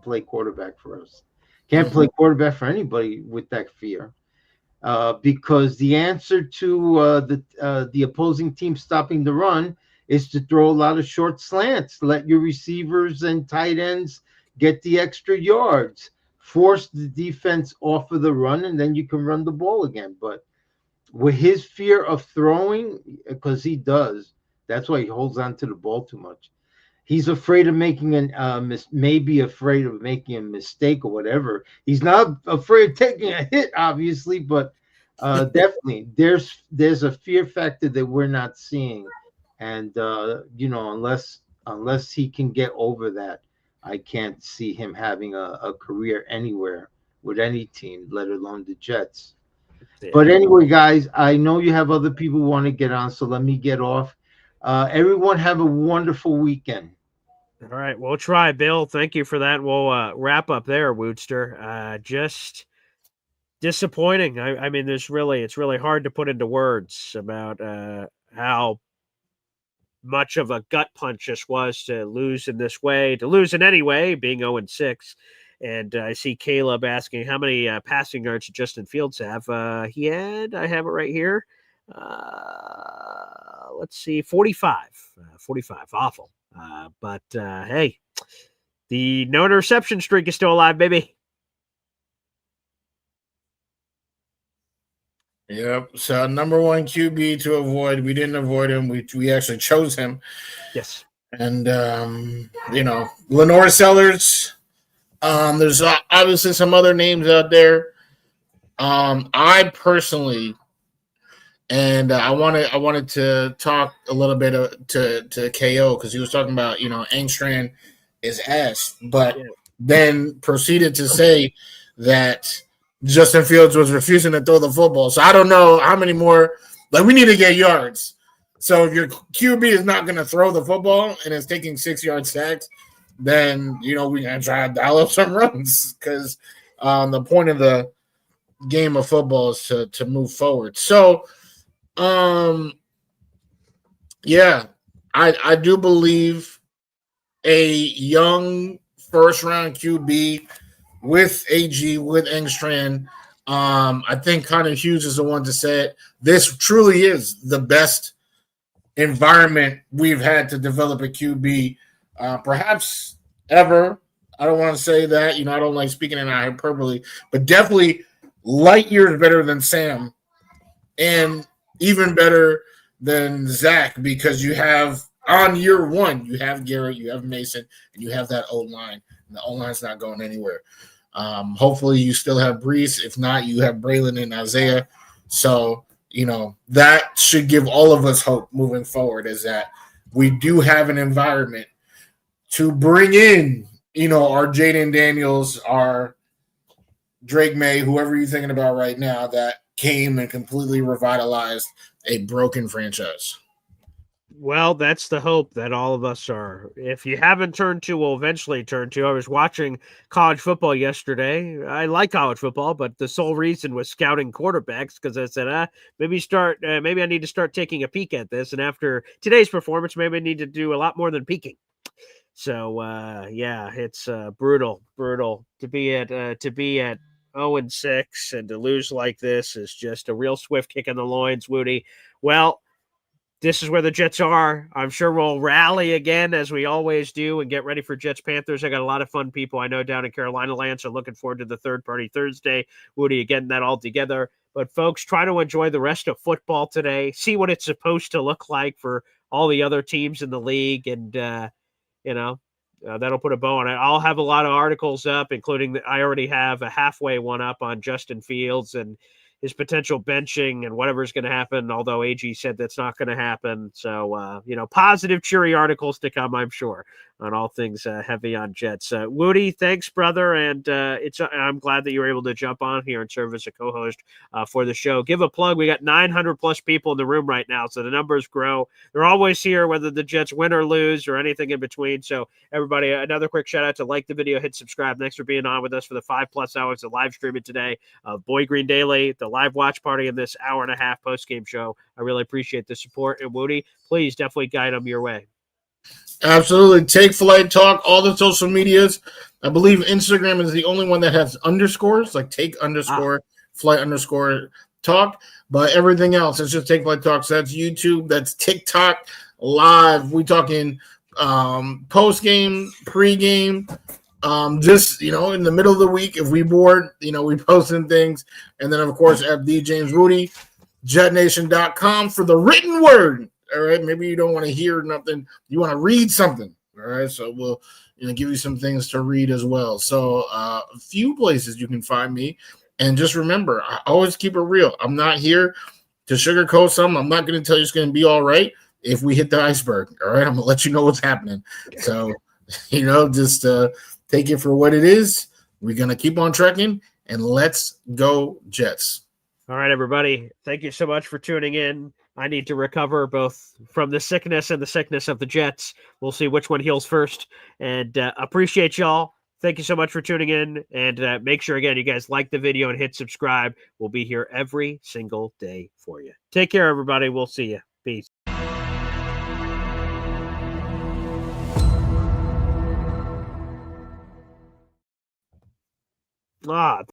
play quarterback for us. Can't play quarterback for anybody with that fear. Because the answer to the opposing team stopping the run is to throw a lot of short slants, let your receivers and tight ends get the extra yards, force the defense off of the run, and then you can run the ball again. But with his fear of throwing, because he does, that's why he holds on to the ball too much. He's afraid of making maybe afraid of making a mistake or whatever. He's not afraid of taking a hit, obviously, but definitely there's a fear factor that we're not seeing. And unless he can get over that, I can't see him having a career anywhere with any team, let alone the Jets. Yeah. But anyway, guys, I know you have other people who want to get on, so let me get off. Everyone have a wonderful weekend. All right, we'll try, Bill. Thank you for that. We'll wrap up there, Woodster. Just disappointing. I mean, it's really hard to put into words about how much of a gut punch this was to lose in this way, to lose in any way, being 0-6. And I see Caleb asking how many passing yards did Justin Fields have. I have it right here. Let's see, 45. 45, awful. But hey, the no interception streak is still alive, baby. Yep. So number one QB to avoid. We didn't avoid him. We actually chose him. Yes. And Lenore Sellers. There's obviously some other names out there. I personally, and I wanted to talk a little bit to KO because he was talking about Engstrand is ass, but then proceeded to say that Justin Fields was refusing to throw the football. So I don't know how many more. Like, we need to get yards. So if your QB is not going to throw the football and is taking 6-yard sacks, then we're going to try to dial up some runs because the point of the game of football is to move forward. So, I do believe a young first-round QB with AG, with Engstrand. I think Connor Hughes is the one to say it. This truly is the best environment we've had to develop a QB, perhaps ever. I don't want to say that. I don't like speaking in hyperbole, but definitely light years better than Sam and even better than Zach, because you have on year one, you have Garrett, you have Mason, and you have that O-line. And the O-line's not going anywhere. Hopefully you still have Brees. If not, you have Braylon and Isaiah. So, that should give all of us hope moving forward, is that we do have an environment to bring in, our Jaden Daniels, our Drake May, whoever you're thinking about right now, that came and completely revitalized a broken franchise. Well, that's the hope that all of us are. If you haven't turned to, we'll eventually turn to. I was watching college football yesterday. I like college football, but the sole reason was scouting quarterbacks, because I said, maybe I need to start taking a peek at this. And after today's performance, maybe I need to do a lot more than peeking. So, it's brutal to be at 0-6 and to lose like this is just a real swift kick in the loins, Woody. Well, this is where the Jets are. I'm sure we'll rally again, as we always do, and get ready for Jets Panthers. I got a lot of fun people I know down in Carolina land, so looking forward to the third party Thursday. Woody, getting that all together. But folks, try to enjoy the rest of football today. See what it's supposed to look like for all the other teams in the league, and that'll put a bow on it. I'll have a lot of articles up, including I already have a halfway one up on Justin Fields and his potential benching and whatever's going to happen, although AG said that's not going to happen. So, positive, cheery articles to come, I'm sure, on all things heavy on Jets. Woody, thanks, brother, and I'm glad that you were able to jump on here and serve as a co-host for the show. Give a plug. We got 900-plus people in the room right now, so the numbers grow. They're always here, whether the Jets win or lose or anything in between. So, everybody, another quick shout-out to like the video, hit subscribe. Thanks for being on with us for the 5+ hours of live streaming today of Boy Green Daily, the live watch party, in this hour-and-a-half post-game show. I really appreciate the support. And Woody, please definitely guide them your way. Absolutely. Take Flight Talk, all the social medias. I believe Instagram is the only one that has underscores, like take_flight_talk. But everything else, it's just Take Flight Talk. So that's YouTube, that's TikTok live. We talking post-game, pre-game. Just, in the middle of the week, if we bored, we posting things. And then, of course, at the James Woody, jetnation.com for the written word. All right. Maybe you don't want to hear nothing. You want to read something. All right. So we'll give you some things to read as well. So a few places you can find me. And just remember, I always keep it real. I'm not here to sugarcoat something. I'm not going to tell you it's going to be all right if we hit the iceberg. All right. I'm going to let you know what's happening. So, just take it for what it is. We're going to keep on trekking, and let's go Jets. All right, everybody. Thank you so much for tuning in. I need to recover both from the sickness and the sickness of the Jets. We'll see which one heals first. And appreciate y'all. Thank you so much for tuning in. And make sure, again, you guys like the video and hit subscribe. We'll be here every single day for you. Take care, everybody. We'll see you. Peace.